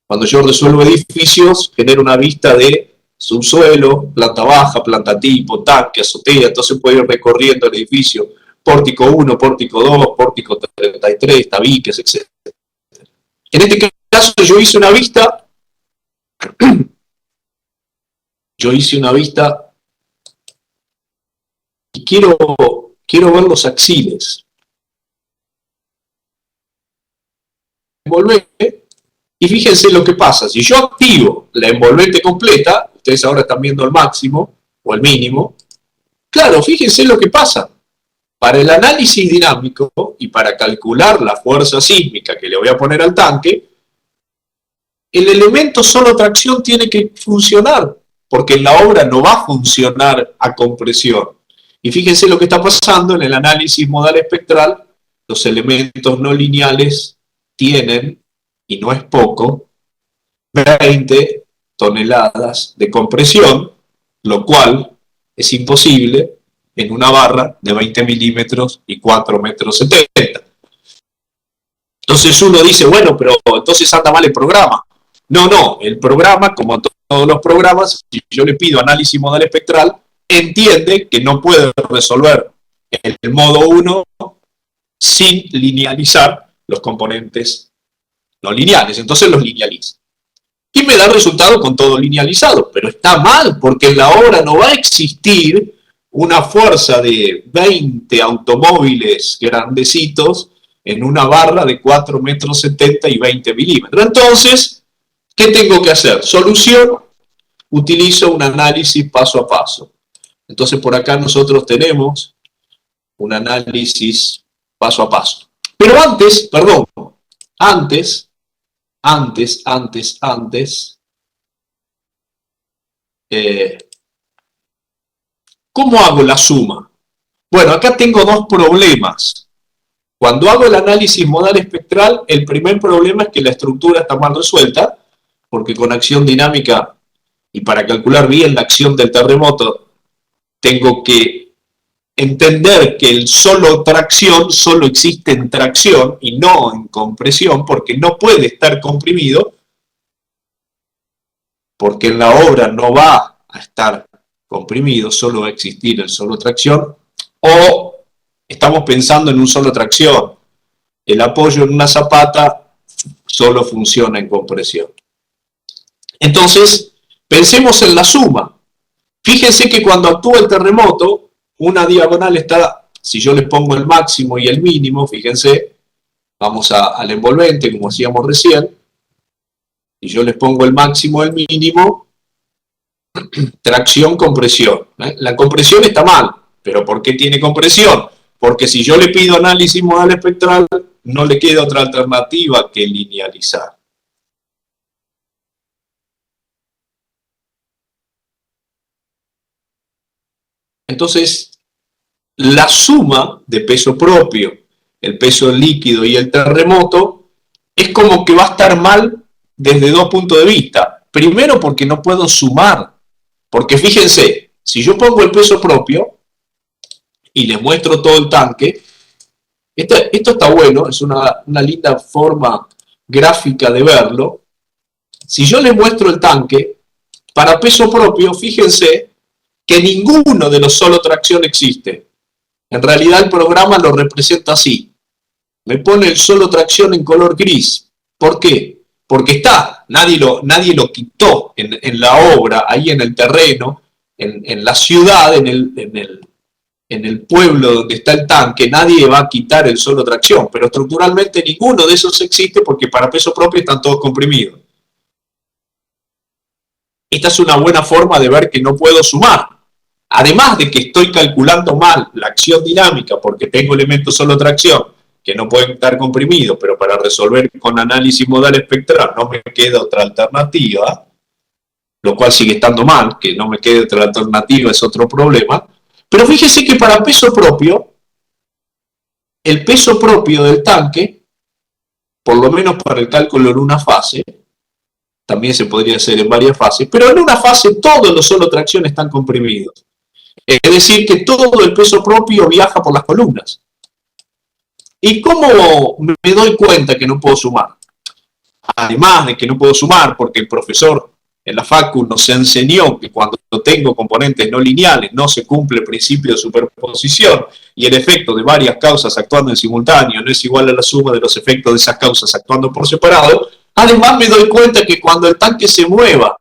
Cuando yo resuelvo edificios, genero una vista de subsuelo, planta baja, planta tipo, tanque, azotea, entonces puedo ir recorriendo el edificio, pórtico 1, pórtico 2, pórtico 33, tabiques, etc. En este caso yo hice una vista y quiero ver los axiles. Envolvente, y fíjense lo que pasa. Si yo activo la envolvente completa, ustedes ahora están viendo el máximo o el mínimo, claro, fíjense lo que pasa. Para el análisis dinámico y para calcular la fuerza sísmica que le voy a poner al tanque, el elemento solo tracción tiene que funcionar, porque en la obra no va a funcionar a compresión. Y fíjense lo que está pasando en el análisis modal espectral, los elementos no lineales tienen, y no es poco, 20 toneladas de compresión, lo cual es imposible en una barra de 20 milímetros y 4,70 metros. Entonces uno dice, bueno, pero entonces anda mal el programa. No, el programa, como todos los programas, si yo le pido análisis modal espectral, entiende que no puede resolver el modo 1 sin linealizar los componentes no lineales. Entonces los linealiza. Y me da el resultado con todo linealizado. Pero está mal, porque en la obra no va a existir una fuerza de 20 automóviles grandecitos en una barra de 4,70 metros y 20 milímetros. Entonces, ¿qué tengo que hacer? Solución, utilizo un análisis paso a paso. Entonces por acá nosotros tenemos un análisis paso a paso. Pero antes, ¿cómo hago la suma? Bueno, acá tengo dos problemas. Cuando hago el análisis modal espectral, el primer problema es que la estructura está mal resuelta, porque con acción dinámica, y para calcular bien la acción del terremoto, tengo que entender que el solo tracción solo existe en tracción y no en compresión, porque no puede estar comprimido, porque en la obra no va a estar comprimido, solo va a existir el solo tracción, o estamos pensando en un solo tracción. El apoyo en una zapata solo funciona en compresión. Entonces, pensemos en la suma. Fíjense que cuando actúa el terremoto, una diagonal está, si yo le pongo el máximo y el mínimo, fíjense, vamos al envolvente, como hacíamos recién, y yo les pongo el máximo y el mínimo, tracción, compresión. La compresión está mal, pero ¿por qué tiene compresión? Porque si yo le pido análisis modal espectral, no le queda otra alternativa que linealizar. Entonces, la suma de peso propio, el peso líquido y el terremoto, es como que va a estar mal desde dos puntos de vista. Primero, porque no puedo sumar. Porque fíjense, si yo pongo el peso propio y les muestro todo el tanque, esto está bueno, es una linda forma gráfica de verlo. Si yo les muestro el tanque, para peso propio, fíjense que ninguno de los solo tracción existe. En realidad el programa lo representa así. Me pone el solo tracción en color gris. ¿Por qué? Porque está, nadie lo quitó en la obra, ahí en el terreno, en la ciudad, en el pueblo donde está el tanque, nadie va a quitar el solo tracción, pero estructuralmente ninguno de esos existe porque para peso propio están todos comprimidos. Esta es una buena forma de ver que no puedo sumar. Además de que estoy calculando mal la acción dinámica porque tengo elementos solo tracción que no pueden estar comprimidos, pero para resolver con análisis modal espectral no me queda otra alternativa, lo cual sigue estando mal, que no me quede otra alternativa es otro problema. Pero fíjese que para peso propio, el peso propio del tanque, por lo menos para el cálculo en una fase, también se podría hacer en varias fases, pero en una fase todos los solo tracción están comprimidos. Es decir, que todo el peso propio viaja por las columnas. ¿Y cómo me doy cuenta que no puedo sumar? Además de que no puedo sumar porque el profesor en la facu nos enseñó que cuando tengo componentes no lineales no se cumple el principio de superposición y el efecto de varias causas actuando en simultáneo no es igual a la suma de los efectos de esas causas actuando por separado. Además me doy cuenta que cuando el tanque se mueva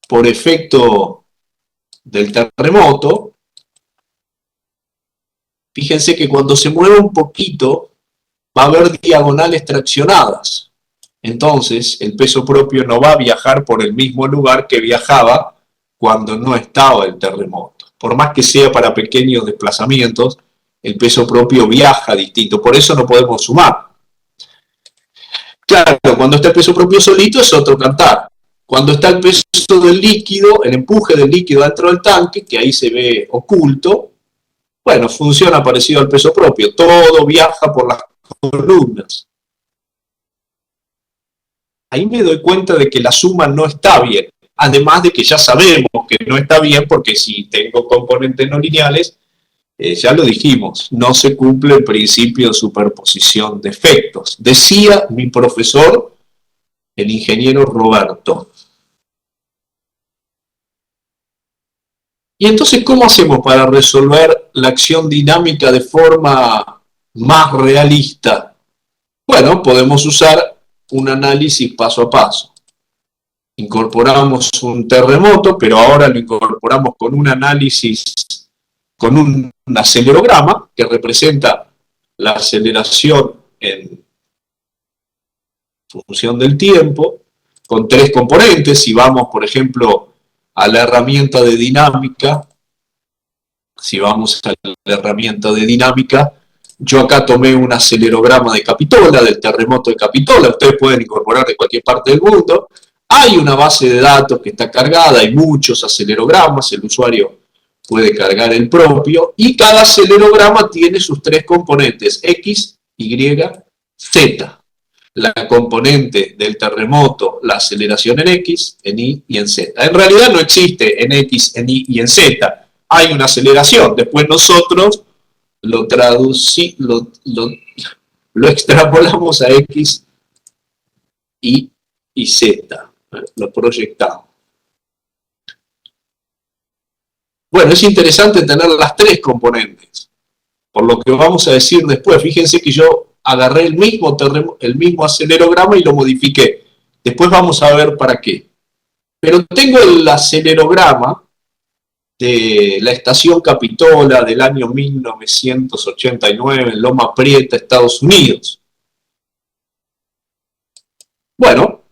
por efecto del terremoto, fíjense que cuando se mueve un poquito va a haber diagonales traccionadas. Entonces el peso propio no va a viajar por el mismo lugar que viajaba cuando no estaba el terremoto. Por más que sea para pequeños desplazamientos, el peso propio viaja distinto. Por eso no podemos sumar. Claro, cuando está el peso propio solito es otro cantar. Cuando está el peso del líquido, el empuje del líquido dentro del tanque, que ahí se ve oculto, bueno, funciona parecido al peso propio. Todo viaja por las columnas. Ahí me doy cuenta de que la suma no está bien. Además de que ya sabemos que no está bien porque si tengo componentes no lineales, ya lo dijimos, no se cumple el principio de superposición de efectos. Decía mi profesor, el ingeniero Roberto. Y entonces, ¿cómo hacemos para resolver la acción dinámica de forma más realista? Bueno, podemos usar un análisis paso a paso. Incorporamos un terremoto, pero ahora lo incorporamos con un análisis, con un acelerograma que representa la aceleración en función del tiempo, con tres componentes. Si vamos, por ejemplo, a la herramienta de dinámica, yo acá tomé un acelerograma de Capitola, del terremoto de Capitola, ustedes pueden incorporar de cualquier parte del mundo. Hay una base de datos que está cargada, hay muchos acelerogramas, el usuario puede cargar el propio, y cada acelerograma tiene sus tres componentes, X, Y, Z. La componente del terremoto, la aceleración en X, en Y y en Z. En realidad no existe en X, en Y y en Z. Hay una aceleración. Después nosotros lo extrapolamos a X, Y y Z. Lo proyectamos. Bueno, es interesante tener las tres componentes. Por lo que vamos a decir después, fíjense que yo agarré el mismo acelerograma y lo modifiqué. Después vamos a ver para qué. Pero tengo el acelerograma de la estación Capitola del año 1989 en Loma Prieta, Estados Unidos. Bueno,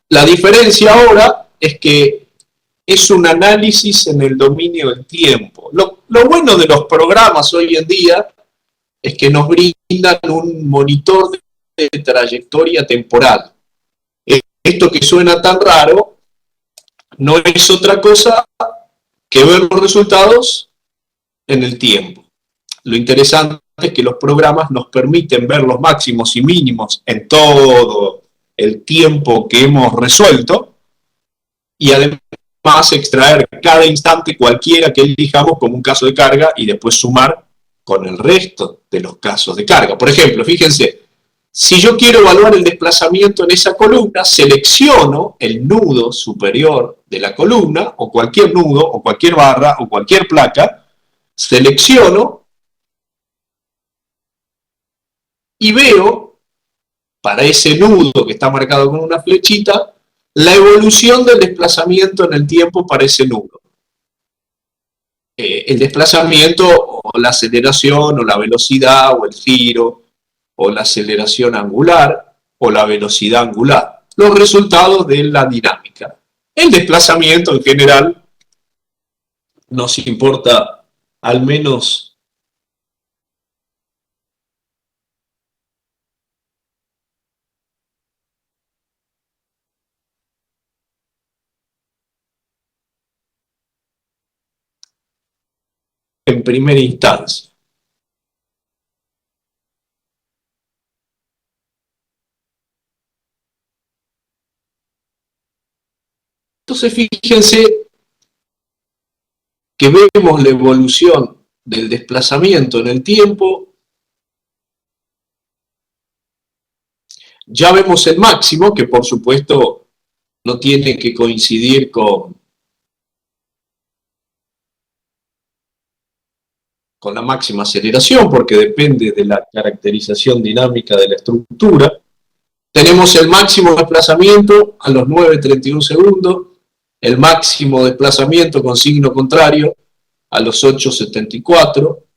la diferencia ahora es que es un análisis en el dominio del tiempo. Lo bueno de los programas hoy en día es que nos brindan un monitor de trayectoria temporal. Esto que suena tan raro no es otra cosa que ver los resultados en el tiempo. Lo interesante es que los programas nos permiten ver los máximos y mínimos en todo el tiempo que hemos resuelto y además extraer cada instante cualquiera que elijamos como un caso de carga y después sumar con el resto de los casos de carga. Por ejemplo, fíjense, si yo quiero evaluar el desplazamiento en esa columna, selecciono el nudo superior de la columna, o cualquier nudo, o cualquier barra, o cualquier placa, selecciono y veo, para ese nudo que está marcado con una flechita, la evolución del desplazamiento en el tiempo para ese nudo. El desplazamiento, o la aceleración, o la velocidad, o el giro, o la aceleración angular, o la velocidad angular. Los resultados de la dinámica. El desplazamiento en general nos importa al menos en primera instancia. Entonces fíjense que vemos la evolución del desplazamiento en el tiempo. Ya vemos el máximo, que por supuesto no tiene que coincidir con la máxima aceleración, porque depende de la caracterización dinámica de la estructura. Tenemos el máximo desplazamiento a los 9:31 segundos, el máximo desplazamiento con signo contrario a los 8:74,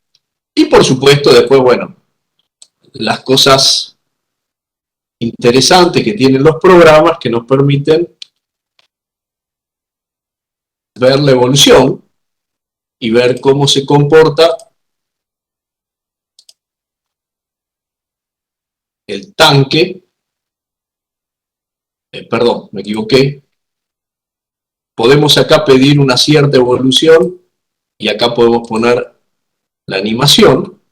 y por supuesto después, bueno, las cosas interesantes que tienen los programas que nos permiten ver la evolución y ver cómo se comporta el tanque, perdón, me equivoqué. Podemos acá pedir una cierta evolución y acá podemos poner la animación.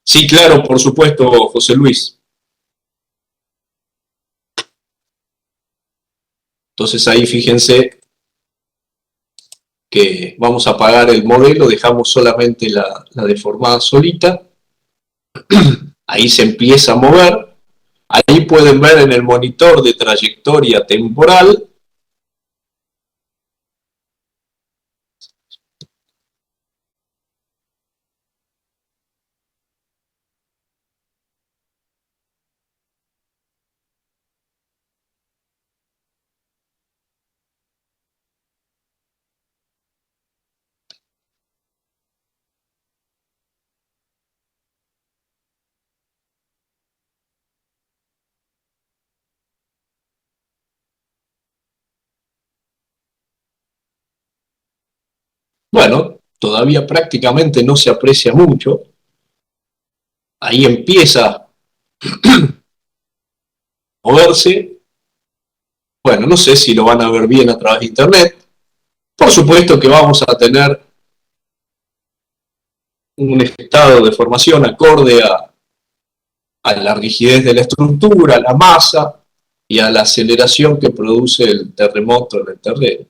Sí, claro, por supuesto, José Luis. Entonces ahí fíjense que vamos a apagar el modelo, dejamos solamente la deformada solita. Ahí se empieza a mover. Ahí pueden ver en el monitor de trayectoria temporal bueno, todavía prácticamente no se aprecia mucho. Ahí empieza a moverse. Bueno, no sé si lo van a ver bien a través de internet. Por supuesto que vamos a tener un estado de formación acorde a la rigidez de la estructura, a la masa y a la aceleración que produce el terremoto en el terreno.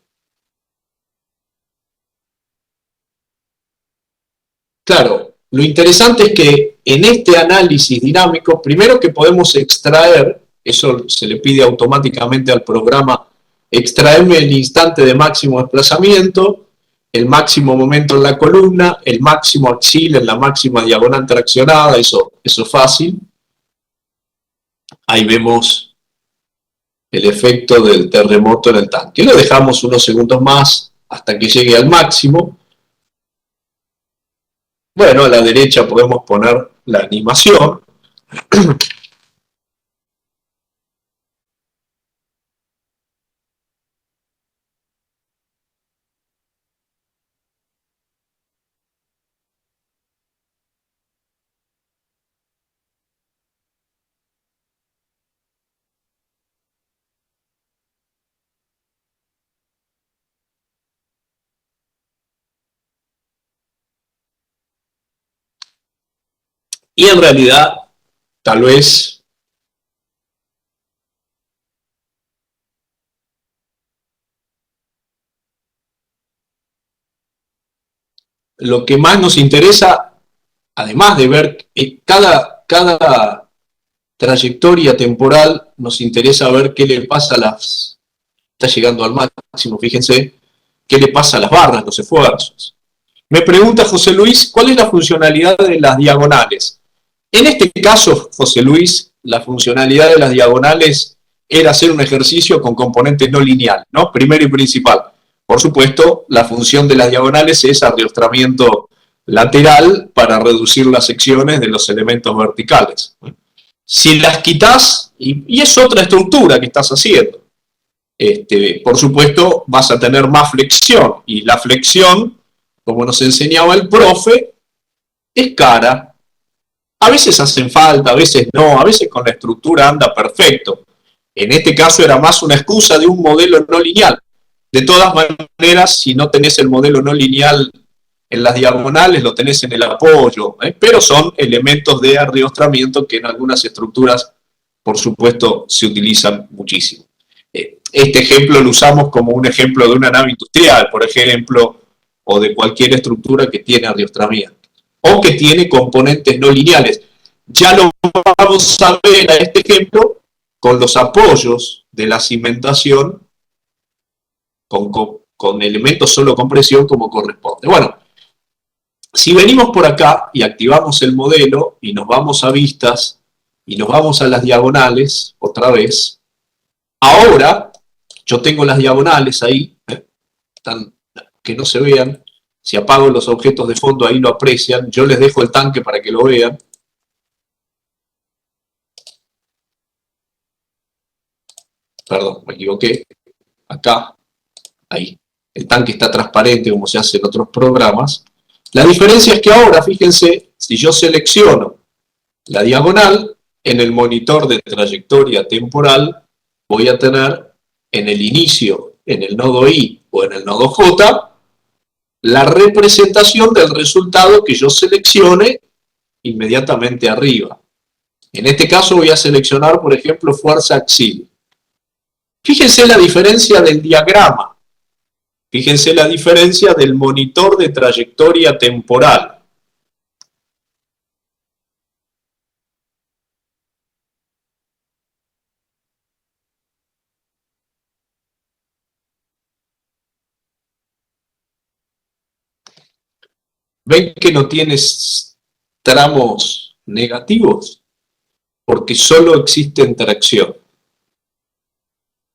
Claro, lo interesante es que en este análisis dinámico, primero que podemos extraer, eso se le pide automáticamente al programa, extraerme el instante de máximo desplazamiento, el máximo momento en la columna, el máximo axil en la máxima diagonal traccionada, eso es fácil. Ahí vemos el efecto del terremoto en el tanque. Lo dejamos unos segundos más hasta que llegue al máximo. Bueno, a la derecha podemos poner la animación. Y en realidad, tal vez lo que más nos interesa, además de ver cada trayectoria temporal, nos interesa ver qué le pasa a las... Está llegando al máximo, fíjense, qué le pasa a las barras, los esfuerzos. Me pregunta José Luis, ¿cuál es la funcionalidad de las diagonales? En este caso, José Luis, la funcionalidad de las diagonales era hacer un ejercicio con componentes no lineales, ¿no? Primero y principal. Por supuesto, la función de las diagonales es ariostramiento lateral para reducir las secciones de los elementos verticales. Si las quitas, y es otra estructura que estás haciendo, por supuesto vas a tener más flexión, y la flexión, como nos enseñaba el profe, es cara. A veces hacen falta, a veces no, a veces con la estructura anda perfecto. En este caso era más una excusa de un modelo no lineal. De todas maneras, si no tenés el modelo no lineal en las diagonales, lo tenés en el apoyo, pero son elementos de ariostramiento que en algunas estructuras, por supuesto, se utilizan muchísimo. Este ejemplo lo usamos como un ejemplo de una nave industrial, por ejemplo, o de cualquier estructura que tiene ariostramiento, o que tiene componentes no lineales. Ya lo vamos a ver a este ejemplo con los apoyos de la cimentación con elementos solo compresión como corresponde. Bueno, si venimos por acá y activamos el modelo y nos vamos a vistas y nos vamos a las diagonales otra vez, ahora yo tengo las diagonales ahí, están, que no se vean. Si apago los objetos de fondo ahí lo aprecian. Yo les dejo el tanque para que lo vean. Perdón, me equivoqué. Acá, ahí. El tanque está transparente como se hace en otros programas. La diferencia es que ahora, fíjense, si yo selecciono la diagonal, en el monitor de trayectoria temporal voy a tener en el inicio, en el nodo I o en el nodo J, la representación del resultado que yo seleccione inmediatamente arriba. En este caso voy a seleccionar, por ejemplo, fuerza axil. Fíjense la diferencia del diagrama. Fíjense la diferencia del monitor de trayectoria temporal. ¿Ven que no tienes tramos negativos? Porque solo existe tracción.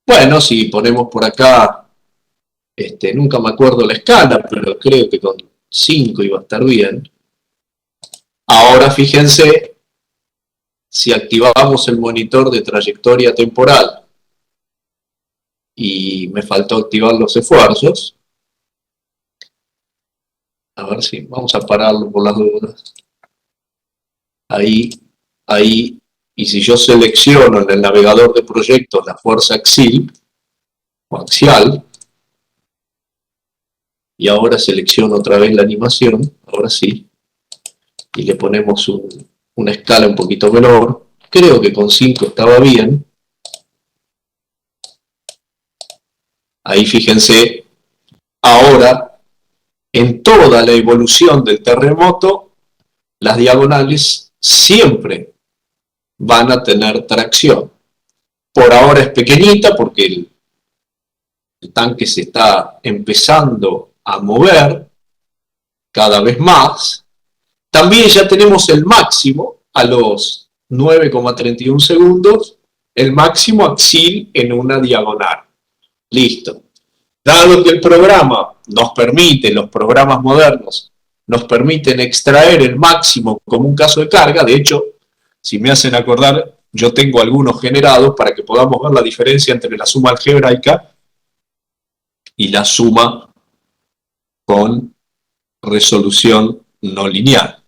Bueno, si ponemos por acá, nunca me acuerdo la escala, pero creo que con 5 iba a estar bien. Ahora fíjense, si activamos el monitor de trayectoria temporal y me faltó activar los esfuerzos, a ver si vamos a pararlo por las dudas. Ahí, ahí, y si yo selecciono en el navegador de proyectos la fuerza axil o axial, y ahora selecciono otra vez la animación, ahora sí, y le ponemos una escala un poquito menor, creo que con 5 estaba bien. Ahí fíjense, ahora, en toda la evolución del terremoto, las diagonales siempre van a tener tracción. Por ahora es pequeñita porque el tanque se está empezando a mover cada vez más. También ya tenemos el máximo a los 9,31 segundos, el máximo axil en una diagonal. Listo. Dado que el programa nos permite, los programas modernos, nos permiten extraer el máximo como un caso de carga, de hecho, si me hacen acordar, yo tengo algunos generados para que podamos ver la diferencia entre la suma algebraica y la suma con resolución no lineal.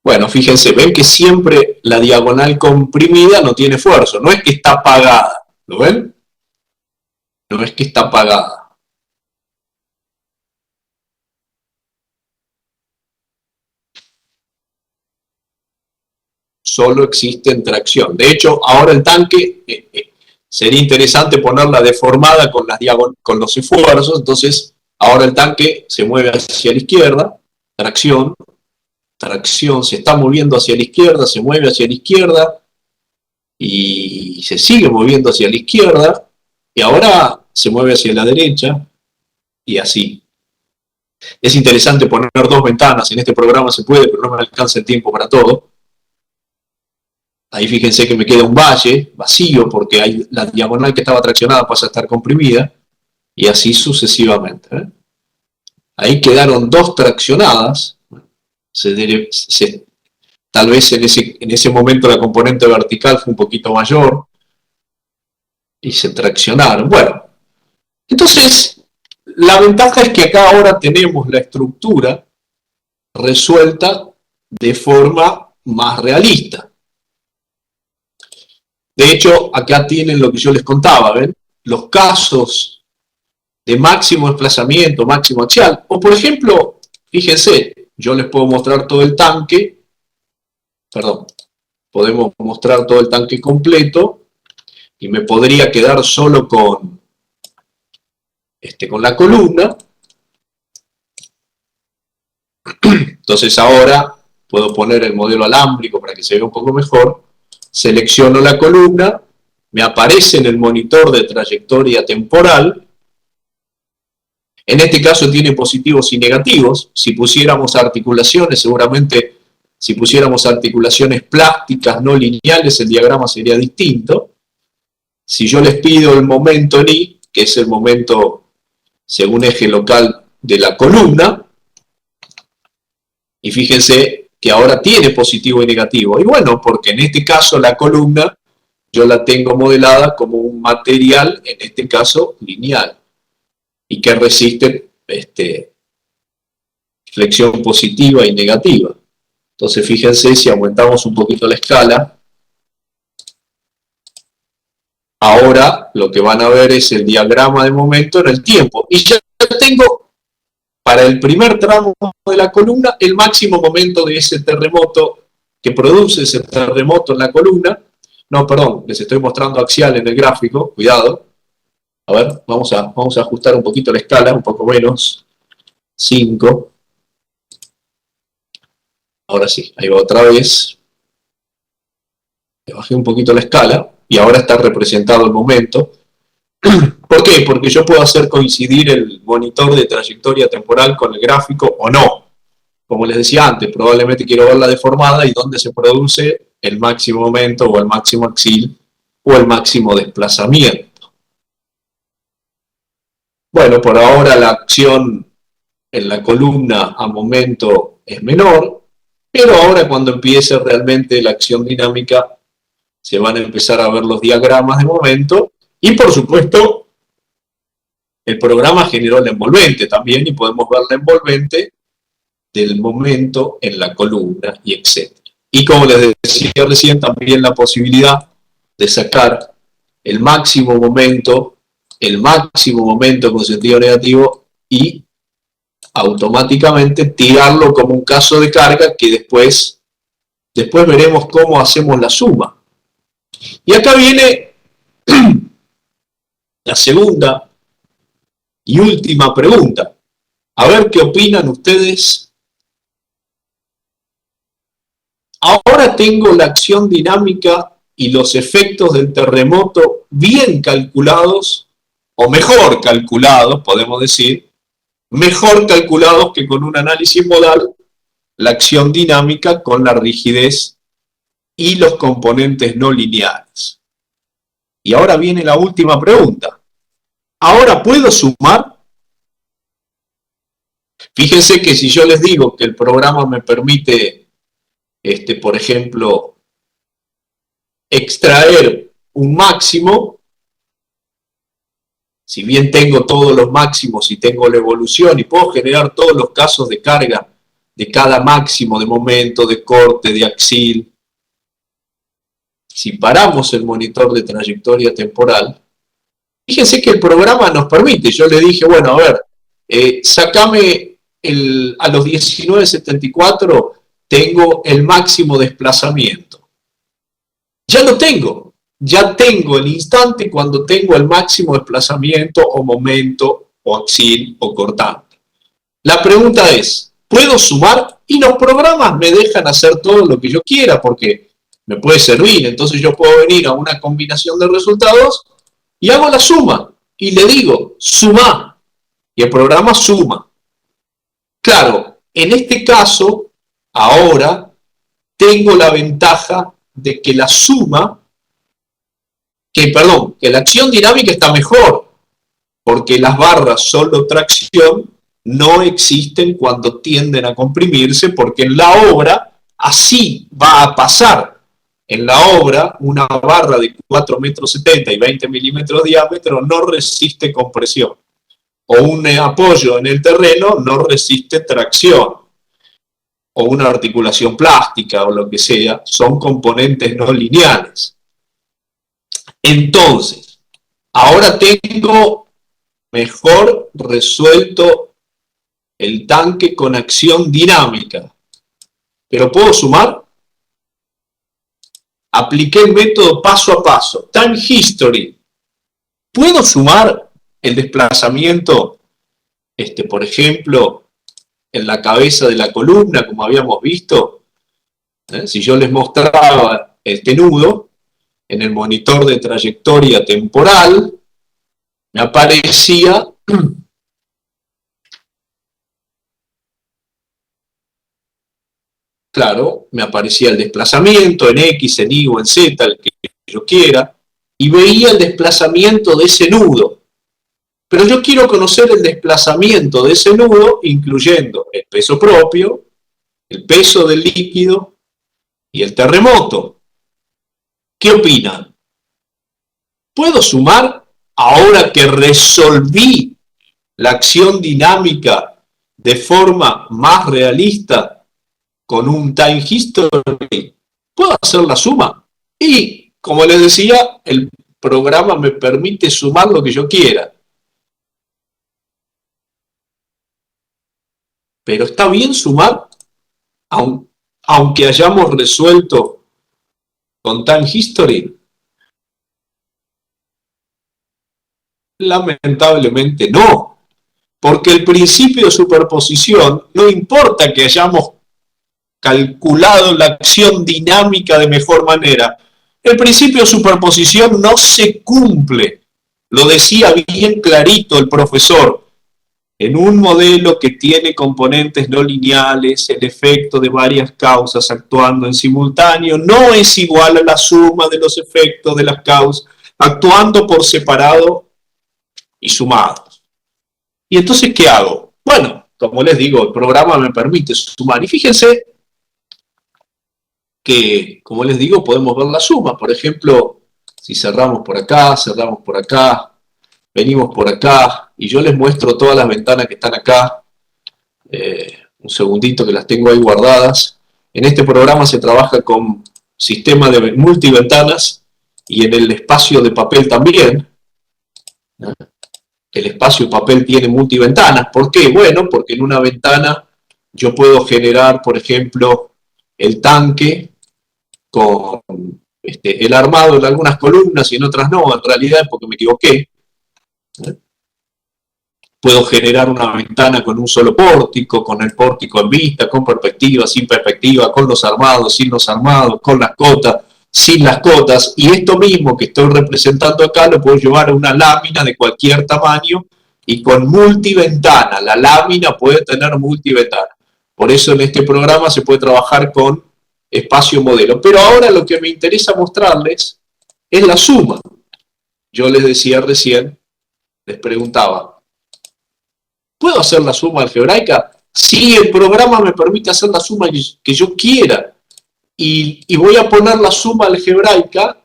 Bueno, fíjense, ven que siempre la diagonal comprimida no tiene esfuerzo, no es que está apagada, ¿lo ven? No es que está apagada. Solo existe en tracción. De hecho, ahora el tanque sería interesante ponerla deformada con, con los esfuerzos, entonces ahora el tanque se mueve hacia la izquierda, tracción, tracción, se está moviendo hacia la izquierda, se mueve hacia la izquierda y se sigue moviendo hacia la izquierda y ahora se mueve hacia la derecha y así. Es interesante poner dos ventanas, en este programa se puede, pero no me alcanza el tiempo para todo. Ahí fíjense que me queda un valle vacío porque hay, la diagonal que estaba traccionada pasa a estar comprimida y así sucesivamente. Ahí quedaron dos traccionadas. Tal vez en ese momento la componente vertical fue un poquito mayor y se traccionaron. Bueno, entonces la ventaja es que acá ahora tenemos la estructura resuelta de forma más realista. De hecho, acá tienen lo que yo les contaba, ¿ven? Los casos de máximo desplazamiento, máximo axial. O por ejemplo, fíjense, yo les puedo mostrar todo el tanque, perdón, podemos mostrar todo el tanque completo y me podría quedar solo con la columna. Entonces ahora puedo poner el modelo alámbrico para que se vea un poco mejor. Selecciono la columna, me aparece en el monitor de trayectoria temporal. En este caso tiene positivos y negativos. Si pusiéramos articulaciones, seguramente si pusiéramos articulaciones plásticas no lineales, el diagrama sería distinto. Si yo les pido el momento en I, que es el momento según eje local de la columna, y fíjense que ahora tiene positivo y negativo. Y bueno, porque en este caso la columna yo la tengo modelada como un material, en este caso lineal, y que resiste flexión positiva y negativa. Entonces fíjense, si aumentamos un poquito la escala, ahora lo que van a ver es el diagrama de momento en el tiempo. Y ya tengo para el primer tramo de la columna el máximo momento de ese terremoto que produce ese terremoto en la columna. No, perdón, les estoy mostrando axial en el gráfico, cuidado. A ver, vamos a ajustar un poquito la escala, un poco menos. 5. Ahora sí, ahí va otra vez. Le bajé un poquito la escala y ahora está representado el momento. ¿Por qué? Porque yo puedo hacer coincidir el monitor de trayectoria temporal con el gráfico o no. Como les decía antes, probablemente quiero verla deformada y dónde se produce el máximo momento o el máximo axil o el máximo desplazamiento. Bueno, por ahora la acción en la columna a momento es menor, pero ahora cuando empiece realmente la acción dinámica se van a empezar a ver los diagramas de momento y por supuesto el programa generó la envolvente también y podemos ver la envolvente del momento en la columna y etc. Y como les decía recién, también la posibilidad de sacar el máximo momento con sentido negativo y automáticamente tirarlo como un caso de carga que después veremos cómo hacemos la suma. Y acá viene la segunda y última pregunta. A ver qué opinan ustedes. Ahora tengo la acción dinámica y los efectos del terremoto bien calculados, o mejor calculados, podemos decir, mejor calculados que con un análisis modal, la acción dinámica con la rigidez y los componentes no lineales. Y ahora viene la última pregunta. ¿Ahora puedo sumar? Fíjense que si yo les digo que el programa me permite, por ejemplo, extraer un máximo, si bien tengo todos los máximos y tengo la evolución y puedo generar todos los casos de carga de cada máximo, de momento, de corte, de axil, si paramos el monitor de trayectoria temporal, fíjense que el programa nos permite, yo le dije, bueno, a ver, sacame a los 19.74 tengo el máximo desplazamiento. Ya lo tengo, ya tengo el instante cuando tengo el máximo desplazamiento o momento o axil o cortante. La pregunta es, ¿puedo sumar? Y los programas me dejan hacer todo lo que yo quiera porque me puede servir, entonces yo puedo venir a una combinación de resultados y hago la suma y le digo, suma, y el programa suma. Claro, en este caso, ahora tengo la ventaja de que la suma, que la acción dinámica está mejor, porque las barras solo tracción no existen cuando tienden a comprimirse, porque en la obra así va a pasar. En la obra, una barra de 4,70 metros y 20 milímetros de diámetro no resiste compresión. O un apoyo en el terreno no resiste tracción. O una articulación plástica o lo que sea, son componentes no lineales. Entonces, ahora tengo mejor resuelto el tanque con acción dinámica. ¿Pero puedo sumar? Apliqué el método paso a paso. Time History. ¿Puedo sumar el desplazamiento, por ejemplo, en la cabeza de la columna, como habíamos visto? Si yo les mostraba este nudo en el monitor de trayectoria temporal, me aparecía claro, me aparecía el desplazamiento en X, en Y o en Z, el que yo quiera, y veía el desplazamiento de ese nudo. Pero yo quiero conocer el desplazamiento de ese nudo, incluyendo el peso propio, el peso del líquido y el terremoto. ¿Qué opinan? ¿Puedo sumar ahora que resolví la acción dinámica de forma más realista con un time history? ¿Puedo hacer la suma? Y, como les decía, el programa me permite sumar lo que yo quiera. Pero está bien sumar, aunque hayamos resuelto con time history. Lamentablemente no, porque el principio de superposición, no importa que hayamos calculado la acción dinámica de mejor manera, el principio de superposición no se cumple. Lo decía bien clarito el profesor. En un modelo que tiene componentes no lineales, el efecto de varias causas actuando en simultáneo no es igual a la suma de los efectos de las causas actuando por separado y sumados. ¿Y entonces qué hago? Bueno, como les digo, el programa me permite sumar. Y fíjense que, como les digo, podemos ver la suma. Por ejemplo, si cerramos por acá, venimos por acá, y yo les muestro todas las ventanas que están acá. Un segundito que las tengo ahí guardadas. En este programa se trabaja con sistema de multiventanas y en el espacio de papel también. El espacio de papel tiene multiventanas. ¿Por qué? Bueno, porque en una ventana yo puedo generar, por ejemplo, el tanque con el armado en algunas columnas y en otras no, en realidad porque me equivoqué. Puedo generar una ventana con un solo pórtico, con el pórtico en vista, con perspectiva, sin perspectiva, con los armados, sin los armados, con las cotas, sin las cotas. Y esto mismo que estoy representando acá lo puedo llevar a una lámina de cualquier tamaño y con multiventana. La lámina puede tener multiventana. Por eso en este programa se puede trabajar con espacio modelo. Pero ahora lo que me interesa mostrarles es la suma. Yo les decía recién, les preguntaba, ¿puedo hacer la suma algebraica? Sí, el programa me permite hacer la suma que yo quiera. Y voy a poner la suma algebraica,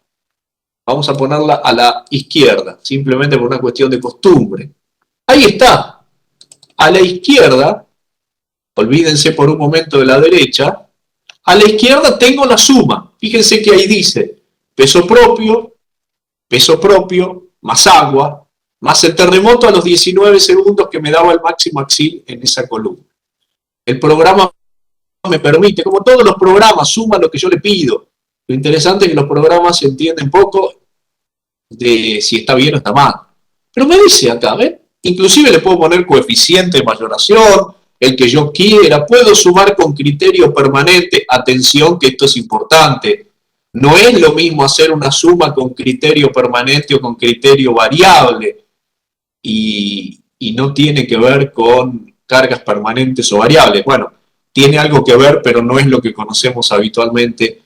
vamos a ponerla a la izquierda, simplemente por una cuestión de costumbre. Ahí está. A la izquierda, olvídense por un momento de la derecha, a la izquierda tengo la suma. Fíjense que ahí dice peso propio, más agua, más el terremoto a los 19 segundos que me daba el máximo axil en esa columna. El programa me permite, como todos los programas, suma lo que yo le pido. Lo interesante es que los programas se entienden poco de si está bien o está mal. Pero me dice acá, ¿ven? Inclusive le puedo poner coeficiente de mayoración, el que yo quiera, puedo sumar con criterio permanente. Atención que esto es importante. No es lo mismo hacer una suma con criterio permanente o con criterio variable y no tiene que ver con cargas permanentes o variables. Bueno, tiene algo que ver, pero no es lo que conocemos habitualmente.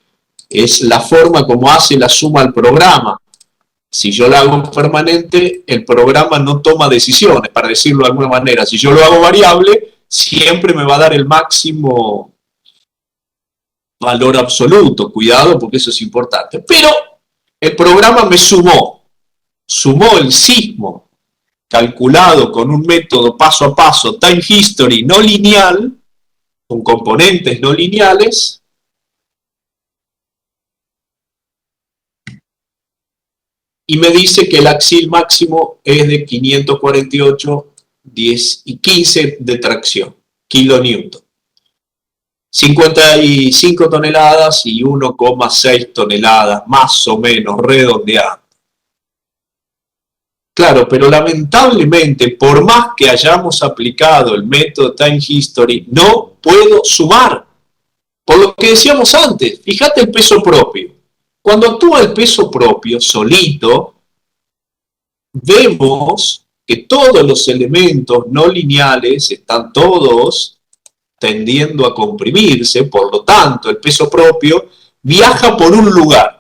Es la forma como hace la suma el programa. Si yo la hago permanente, el programa no toma decisiones, para decirlo de alguna manera. Si yo lo hago variable, siempre me va a dar el máximo valor absoluto. Cuidado, porque eso es importante. Pero el programa me sumó el sismo calculado con un método paso a paso, time history no lineal, con componentes no lineales, y me dice que el axil máximo es de 548, 10 y 15 de tracción, kilonewton. 55 toneladas y 1,6 toneladas, más o menos, redondeando. Claro, pero lamentablemente, por más que hayamos aplicado el método Time History, no puedo sumar. Por lo que decíamos antes, fíjate el peso propio. Cuando actúa el peso propio solito, vemos que todos los elementos no lineales están todos tendiendo a comprimirse, por lo tanto el peso propio viaja por un lugar.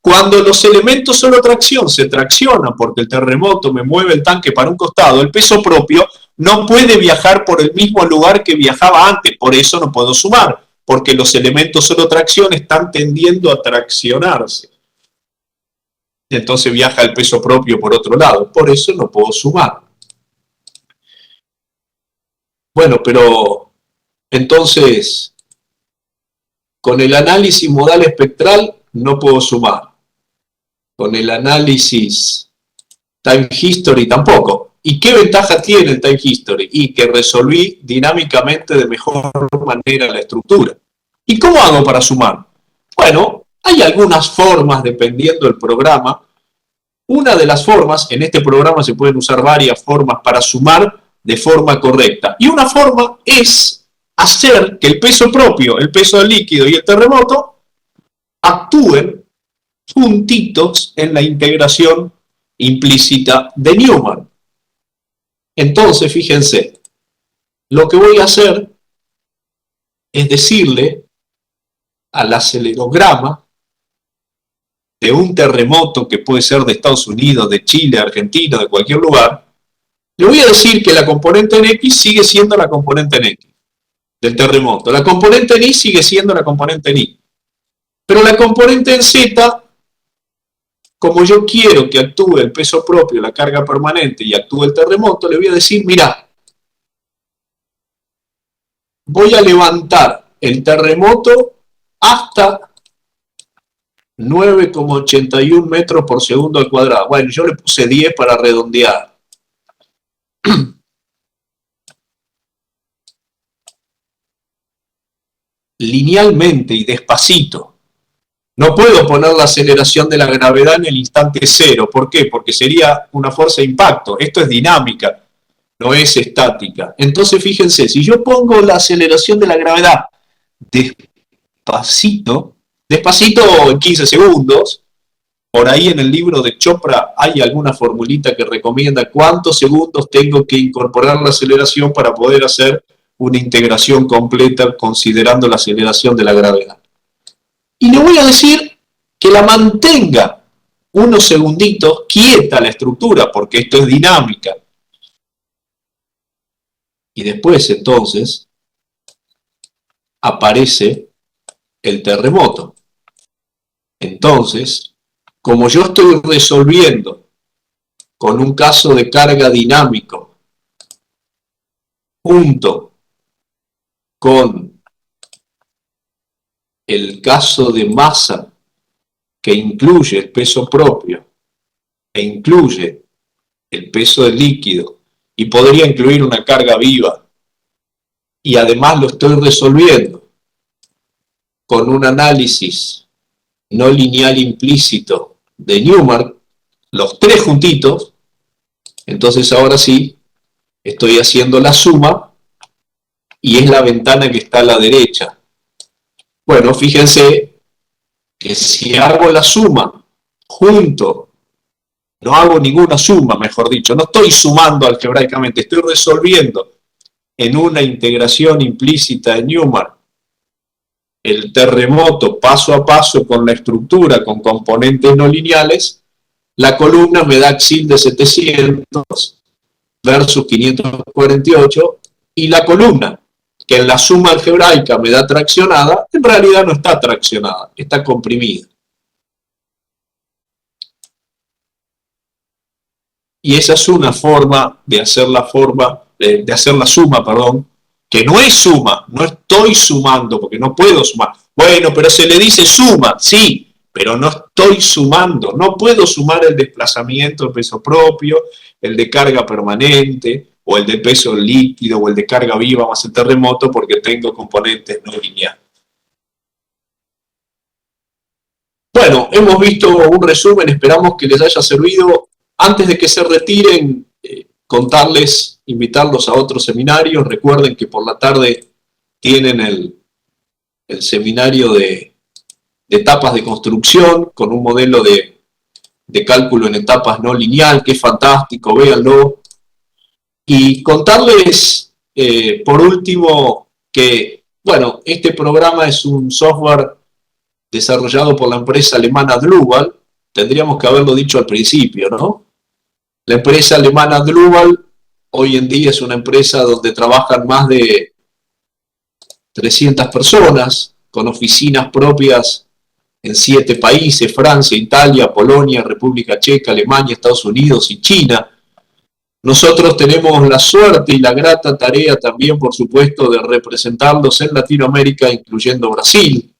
Cuando los elementos solo tracción se traccionan porque el terremoto me mueve el tanque para un costado, el peso propio no puede viajar por el mismo lugar que viajaba antes, por eso no puedo sumar, porque los elementos solo tracción están tendiendo a traccionarse. Entonces viaja el peso propio por otro lado, por eso no puedo sumar. Bueno, pero entonces, con el análisis modal espectral no puedo sumar. Con el análisis time history tampoco. ¿Y qué ventaja tiene el time history? Y que resolví dinámicamente de mejor manera la estructura. ¿Y cómo hago para sumar? Bueno, hay algunas formas dependiendo del programa. Una de las formas, en este programa se pueden usar varias formas para sumar de forma correcta. Y una forma es hacer que el peso propio, el peso del líquido y el terremoto actúen juntitos en la integración implícita de Newman. Entonces, fíjense, lo que voy a hacer es decirle al acelerograma de un terremoto que puede ser de Estados Unidos, de Chile, Argentina, de cualquier lugar, le voy a decir que la componente en X sigue siendo la componente en X del terremoto. La componente en Y sigue siendo la componente en Y. Pero la componente en Z, como yo quiero que actúe el peso propio, la carga permanente y actúe el terremoto, le voy a decir, mira, voy a levantar el terremoto hasta 9,81 metros por segundo al cuadrado. Bueno, yo le puse 10 para redondear. Linealmente y despacito. No puedo poner la aceleración de la gravedad en el instante cero. ¿Por qué? Porque sería una fuerza de impacto. Esto es dinámica, no es estática. Entonces, fíjense, si yo pongo la aceleración de la gravedad despacito, despacito en 15 segundos, por ahí en el libro de Chopra hay alguna formulita que recomienda cuántos segundos tengo que incorporar la aceleración para poder hacer una integración completa considerando la aceleración de la gravedad. Y le voy a decir que la mantenga unos segunditos quieta la estructura, porque esto es dinámica. Y después, entonces, aparece el terremoto. Entonces, como yo estoy resolviendo con un caso de carga dinámico junto con el caso de masa que incluye el peso propio e incluye el peso del líquido y podría incluir una carga viva, y además lo estoy resolviendo con un análisis no lineal implícito de Newmark, los tres juntitos, entonces ahora sí estoy haciendo la suma y es la ventana que está a la derecha. Bueno, fíjense que si hago la suma junto, no hago ninguna suma, mejor dicho, no estoy sumando algebraicamente, estoy resolviendo en una integración implícita de Newmark el terremoto paso a paso con la estructura, con componentes no lineales, la columna me da Axil de 700 versus 548, y la columna, que en la suma algebraica me da traccionada, en realidad no está traccionada, está comprimida. Y esa es una forma de hacer la suma, perdón, que no es suma, no estoy sumando, porque no puedo sumar. Bueno, pero se le dice suma, sí, pero no estoy sumando, no puedo sumar el desplazamiento, el peso propio, el de carga permanente, o el de peso líquido, o el de carga viva más el terremoto, porque tengo componentes no lineales. Bueno, hemos visto un resumen, esperamos que les haya servido. Antes de que se retiren, contarles, invitarlos a otros seminarios. Recuerden que por la tarde tienen el seminario de etapas de construcción con un modelo de cálculo en etapas no lineal, que es fantástico, véanlo. Y contarles, por último, que, bueno, este programa es un software desarrollado por la empresa alemana Drupal. Tendríamos que haberlo dicho al principio, ¿no? La empresa alemana Drupal hoy en día es una empresa donde trabajan más de 300 personas, con oficinas propias en 7 países: Francia, Italia, Polonia, República Checa, Alemania, Estados Unidos y China. Nosotros tenemos la suerte y la grata tarea también, por supuesto, de representarlos en Latinoamérica, incluyendo Brasil.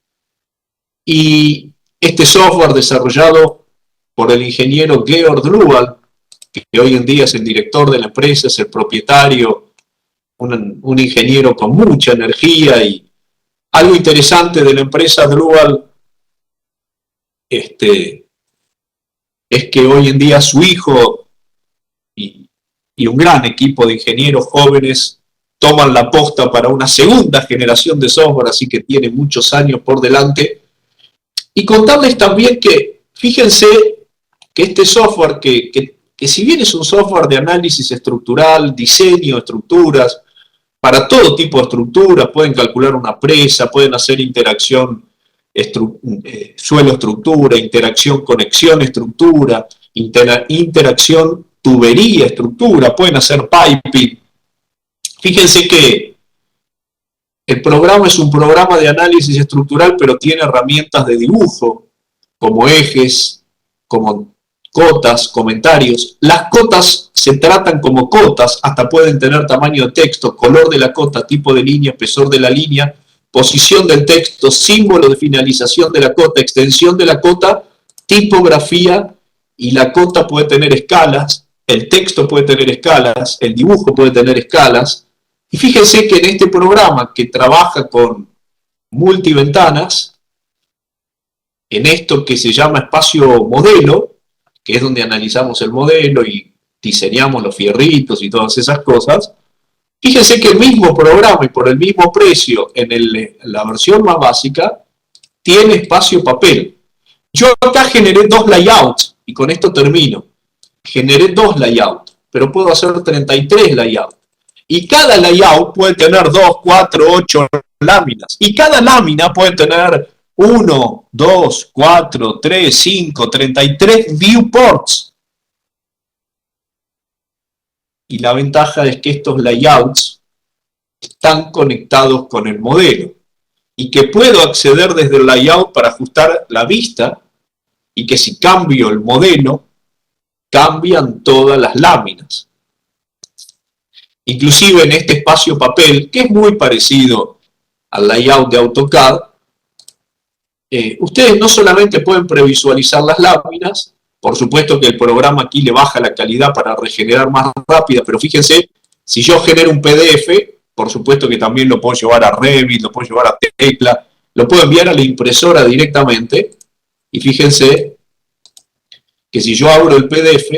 Y este software desarrollado por el ingeniero Georg Drupal, que hoy en día es el director de la empresa, es el propietario, un ingeniero con mucha energía. Y algo interesante de la empresa Drupal es que hoy en día su hijo y un gran equipo de ingenieros jóvenes toman la posta para una segunda generación de software, así que tiene muchos años por delante. Y contarles también que, fíjense, que este software, que si bien es un software de análisis estructural, diseño, estructuras, para todo tipo de estructuras, pueden calcular una presa, pueden hacer interacción suelo-estructura, interacción conexión-estructura, interacción tubería-estructura, pueden hacer piping. Fíjense que el programa es un programa de análisis estructural, pero tiene herramientas de dibujo, como ejes, como cotas, comentarios. Las cotas se tratan como cotas, hasta pueden tener tamaño de texto, color de la cota, tipo de línea, espesor de la línea, posición del texto, símbolo de finalización de la cota, extensión de la cota, tipografía, y la cota puede tener escalas, el texto puede tener escalas, el dibujo puede tener escalas. Y fíjense que en este programa, que trabaja con multiventanas, en esto que se llama espacio modelo, que es donde analizamos el modelo y diseñamos los fierritos y todas esas cosas, fíjense que el mismo programa y por el mismo precio la versión más básica tiene espacio papel. Yo acá generé dos layouts y con esto termino. Generé dos layouts, pero puedo hacer 33 layouts. Y cada layout puede tener 2, 4, 8 láminas. Y cada lámina puede tener 1, 2, 4, 3, 5, 33 viewports. Y la ventaja es que estos layouts están conectados con el modelo y que puedo acceder desde el layout para ajustar la vista y que si cambio el modelo, cambian todas las láminas. Inclusive en este espacio papel, que es muy parecido al layout de AutoCAD, ustedes no solamente pueden previsualizar las láminas, por supuesto que el programa aquí le baja la calidad para regenerar más rápida, pero fíjense, si yo genero un PDF, por supuesto que también lo puedo llevar a Revit, lo puedo llevar a Tecla, lo puedo enviar a la impresora directamente, y fíjense que si yo abro el PDF,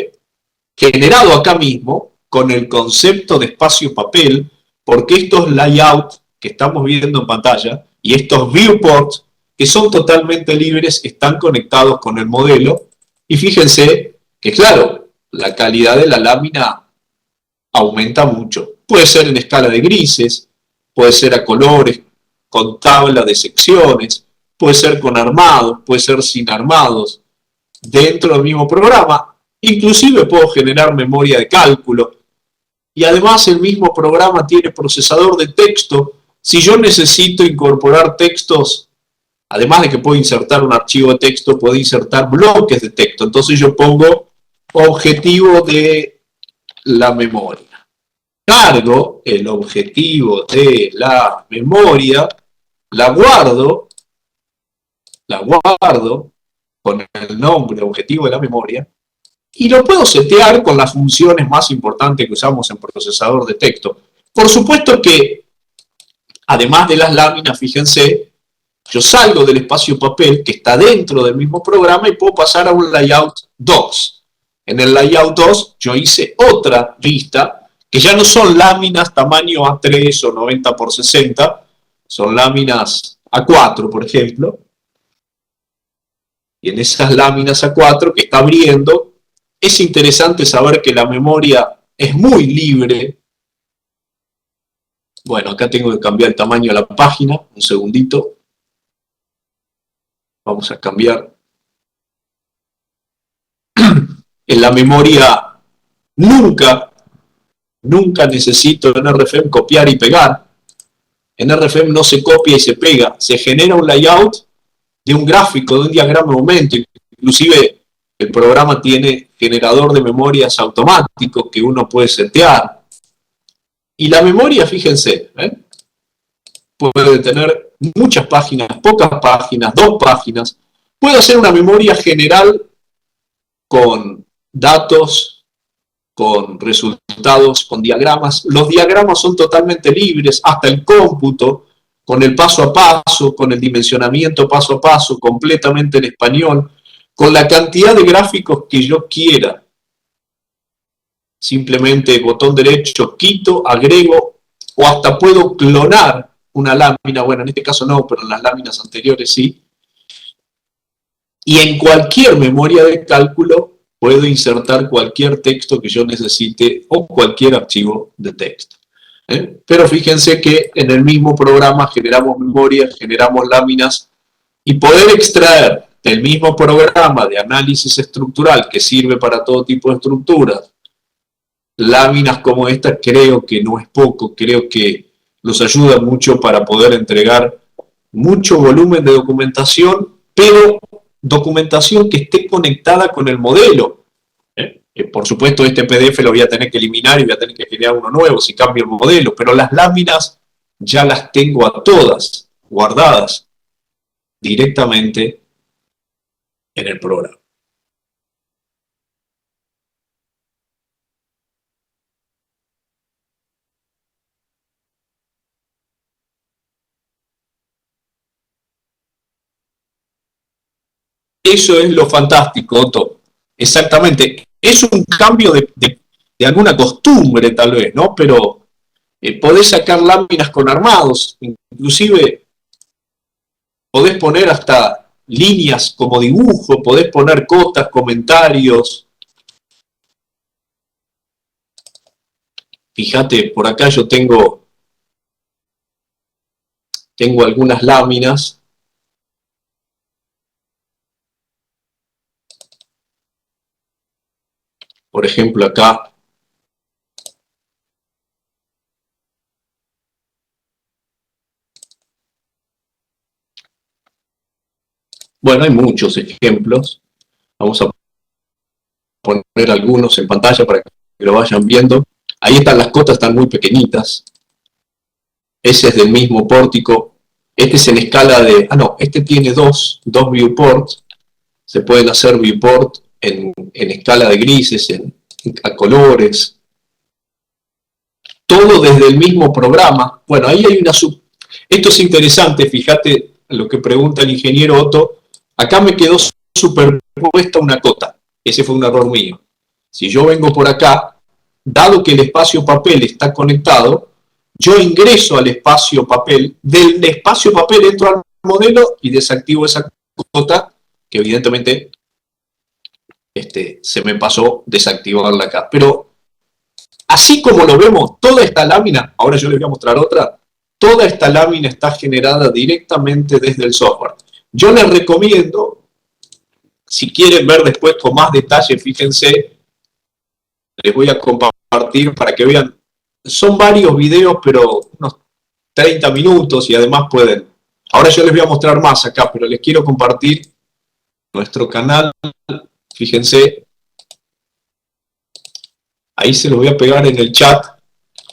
generado acá mismo, con el concepto de espacio papel, porque estos layouts que estamos viendo en pantalla y estos viewports, que son totalmente libres, están conectados con el modelo. Y fíjense que, claro, la calidad de la lámina aumenta mucho. Puede ser en escala de grises, puede ser a colores, con tabla de secciones, puede ser con armados, puede ser sin armados, dentro del mismo programa. Inclusive puedo generar memoria de cálculo. Y además el mismo programa tiene procesador de texto. Si yo necesito incorporar textos, además de que puedo insertar un archivo de texto, puedo insertar bloques de texto. Entonces yo pongo objetivo de la memoria. Cargo el objetivo de la memoria, la guardo con el nombre objetivo de la memoria, y lo puedo setear con las funciones más importantes que usamos en procesador de texto. Por supuesto que, además de las láminas, fíjense, yo salgo del espacio papel que está dentro del mismo programa y puedo pasar a un layout 2. En el layout 2 yo hice otra vista que ya no son láminas tamaño A3 o 90 por 60, son láminas A4, por ejemplo. Y en esas láminas A4 que está abriendo, es interesante saber que la memoria es muy libre. Bueno, acá tengo que cambiar el tamaño de la página, un segundito. Vamos a cambiar. En la memoria nunca necesito en RFM copiar y pegar. En RFM no se copia y se pega. Se genera un layout de un gráfico, de un diagrama de momento. Inclusive el programa tiene generador de memorias automático que uno puede setear. Y la memoria, fíjense, puede tener muchas páginas, pocas páginas, 2 páginas. Puede hacer una memoria general con datos, con resultados, con diagramas. Los diagramas son totalmente libres, hasta el cómputo, con el paso a paso, con el dimensionamiento paso a paso, completamente en español, con la cantidad de gráficos que yo quiera. Simplemente botón derecho, quito, agrego, o hasta puedo clonar una lámina, bueno, en este caso no, pero en las láminas anteriores sí, y en cualquier memoria de cálculo puedo insertar cualquier texto que yo necesite o cualquier archivo de texto. Pero fíjense que en el mismo programa generamos memorias, generamos láminas, y poder extraer del mismo programa de análisis estructural que sirve para todo tipo de estructuras, láminas como esta, creo que no es poco, creo que nos ayuda mucho para poder entregar mucho volumen de documentación, pero documentación que esté conectada con el modelo. Por supuesto, este PDF lo voy a tener que eliminar y voy a tener que generar uno nuevo si cambio el modelo, pero las láminas ya las tengo a todas guardadas directamente en el programa. Eso es lo fantástico, Otto. Exactamente. Es un cambio de alguna costumbre, tal vez, ¿no? Pero podés sacar láminas con armados, inclusive podés poner hasta líneas como dibujo, podés poner cotas, comentarios. Fíjate, por acá yo tengo algunas láminas. Por ejemplo, acá. Bueno, hay muchos ejemplos. Vamos a poner algunos en pantalla para que lo vayan viendo. Ahí están las cotas, están muy pequeñitas. Ese es del mismo pórtico. Este es en escala de... Ah, no, este tiene dos viewports. Se pueden hacer viewport en escala de grises, a colores. Todo desde el mismo programa. Bueno, ahí hay una Esto es interesante, fíjate lo que pregunta el ingeniero Otto. Acá me quedó superpuesta una cota. Ese fue un error mío. Si yo vengo por acá, dado que el espacio papel está conectado, yo ingreso al espacio papel, del espacio papel entro al modelo y desactivo esa cota, que evidentemente se me pasó desactivarla acá. Pero así como lo vemos, toda esta lámina, ahora yo les voy a mostrar otra, toda esta lámina está generada directamente desde el software. Yo les recomiendo, si quieren ver después con más detalle, fíjense, les voy a compartir para que vean. Son varios videos, pero unos 30 minutos y además pueden. Ahora yo les voy a mostrar más acá, pero les quiero compartir nuestro canal. Fíjense. Ahí se los voy a pegar en el chat.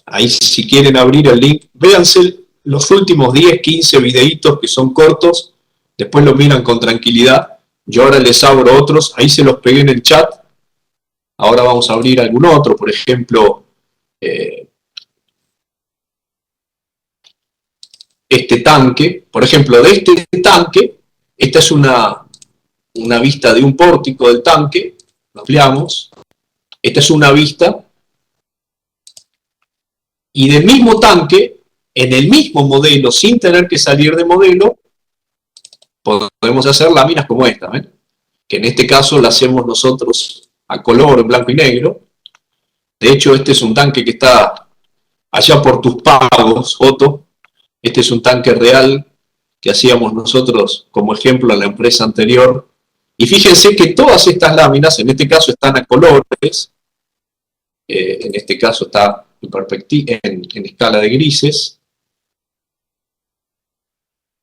Ahí si quieren abrir el link, véanse los últimos 10, 15 videitos que son cortos. Después lo miran con tranquilidad. Yo ahora les abro otros. Ahí se los pegué en el chat. Ahora vamos a abrir algún otro. Por ejemplo, este tanque. Por ejemplo, de este tanque, esta es una vista de un pórtico del tanque. Lo ampliamos. Esta es una vista. Y del mismo tanque, en el mismo modelo, sin tener que salir de modelo, podemos hacer láminas como esta, ¿ven? Que en este caso la hacemos nosotros a color, en blanco y negro. De hecho, este es un tanque que está allá por tus pagos, Otto. Este es un tanque real que hacíamos nosotros como ejemplo en la empresa anterior. Y fíjense que todas estas láminas, en este caso están a colores, en este caso está en escala de grises.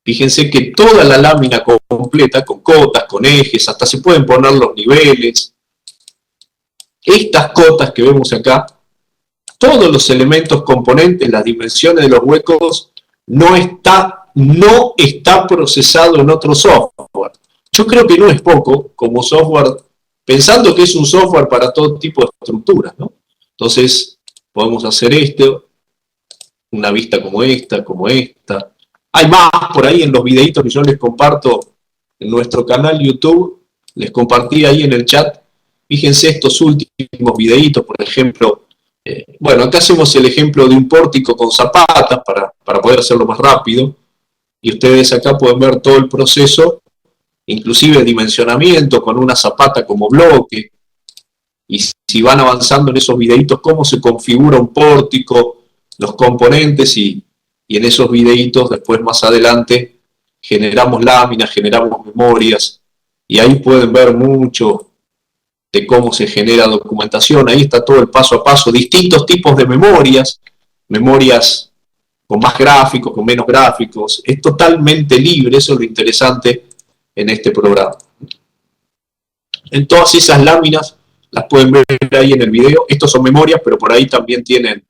Fíjense que toda la lámina completa, con cotas, con ejes, hasta se pueden poner los niveles. Estas cotas que vemos acá, todos los elementos componentes, las dimensiones de los huecos, no está procesado en otro software. Yo creo que no es poco como software, pensando que es un software para todo tipo de estructuras, ¿no? Entonces, podemos hacer esto, una vista como esta, como esta. Hay más por ahí en los videitos que yo les comparto en nuestro canal YouTube. Les compartí ahí en el chat. Fíjense estos últimos videitos, por ejemplo. Bueno, acá hacemos el ejemplo de un pórtico con zapatas para poder hacerlo más rápido. Y ustedes acá pueden ver todo el proceso, inclusive el dimensionamiento con una zapata como bloque. Y si van avanzando en esos videitos, cómo se configura un pórtico, los componentes y en esos videitos, después más adelante, generamos láminas, generamos memorias, y ahí pueden ver mucho de cómo se genera documentación. Ahí está todo el paso a paso, distintos tipos de memorias, memorias con más gráficos, con menos gráficos. Es totalmente libre, eso es lo interesante en este programa. En todas esas láminas, las pueden ver ahí en el video. Estos son memorias, pero por ahí también tienen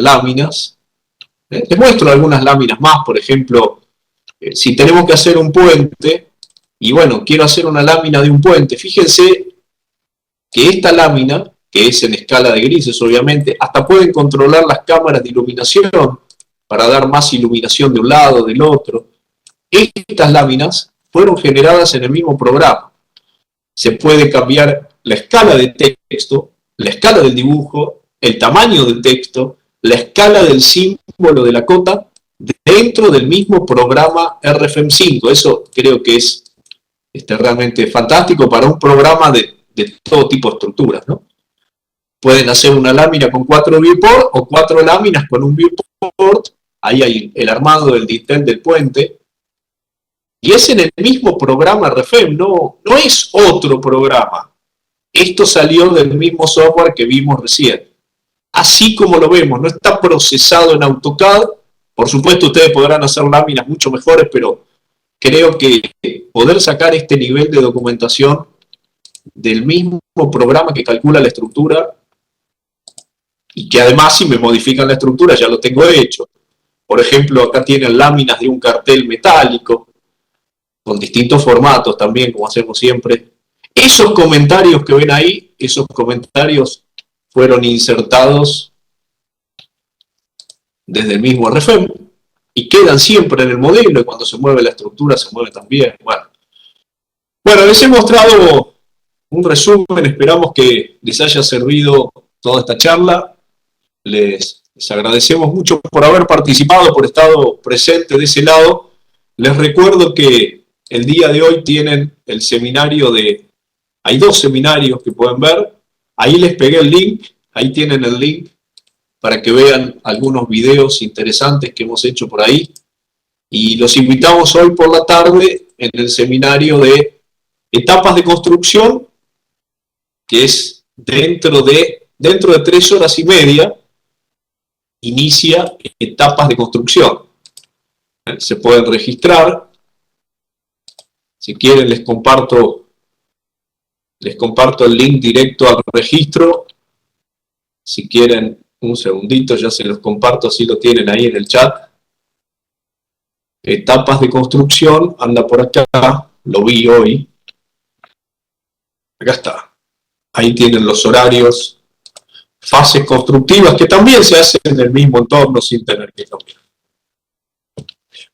láminas. Les muestro algunas láminas más, por ejemplo, si tenemos que hacer un puente, y bueno, quiero hacer una lámina de un puente, fíjense que esta lámina, que es en escala de grises obviamente, hasta pueden controlar las cámaras de iluminación, para dar más iluminación de un lado, del otro. Estas láminas fueron generadas en el mismo programa. Se puede cambiar la escala de texto, la escala del dibujo, el tamaño del texto, la escala del símbolo de la cota dentro del mismo programa RFM5. Eso creo que es realmente fantástico para un programa de todo tipo de estructuras, ¿no? Pueden hacer una lámina con 4 viewports o 4 láminas con un viewport. Ahí hay el armado del dintel del puente. Y es en el mismo programa RFM, no es otro programa. Esto salió del mismo software que vimos recién. Así como lo vemos, no está procesado en AutoCAD. Por supuesto, ustedes podrán hacer láminas mucho mejores, pero creo que poder sacar este nivel de documentación del mismo programa que calcula la estructura, y que además si me modifican la estructura ya lo tengo hecho. Por ejemplo, acá tienen láminas de un cartel metálico, con distintos formatos también, como hacemos siempre. Esos comentarios que ven ahí, esos comentarios fueron insertados desde el mismo RFM y quedan siempre en el modelo, y cuando se mueve la estructura se mueve también. Bueno, les he mostrado un resumen, esperamos que les haya servido toda esta charla. Les agradecemos mucho por haber participado, por estar presente de ese lado. Les recuerdo que el día de hoy tienen el seminario hay 2 seminarios que pueden ver. Ahí les pegué el link, ahí tienen el link para que vean algunos videos interesantes que hemos hecho por ahí. Y los invitamos hoy por la tarde en el seminario de etapas de construcción, que es dentro de 3 horas y media, inicia etapas de construcción. Se pueden registrar. Si quieren les comparto el link directo al registro. Si quieren, un segundito, ya se los comparto, así lo tienen ahí en el chat. Etapas de construcción, anda por acá, lo vi hoy. Acá está. Ahí tienen los horarios. Fases constructivas que también se hacen en el mismo entorno sin tener que cambiar.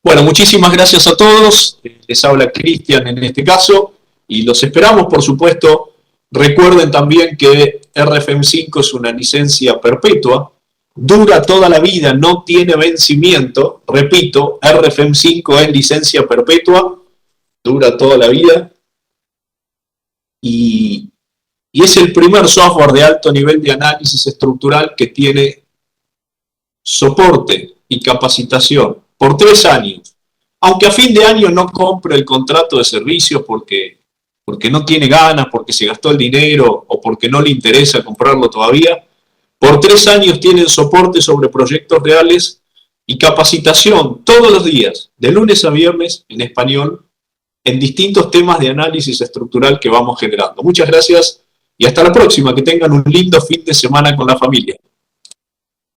Bueno, muchísimas gracias a todos. Les habla Cristian en este caso y los esperamos, por supuesto. Recuerden también que RFM5 es una licencia perpetua, dura toda la vida, no tiene vencimiento. Repito, RFM5 es licencia perpetua, dura toda la vida y es el primer software de alto nivel de análisis estructural que tiene soporte y capacitación por 3 años. Aunque a fin de año no compre el contrato de servicios porque no tiene ganas, porque se gastó el dinero o porque no le interesa comprarlo todavía, por 3 años tienen soporte sobre proyectos reales y capacitación todos los días, de lunes a viernes, en español, en distintos temas de análisis estructural que vamos generando. Muchas gracias y hasta la próxima. Que tengan un lindo fin de semana con la familia.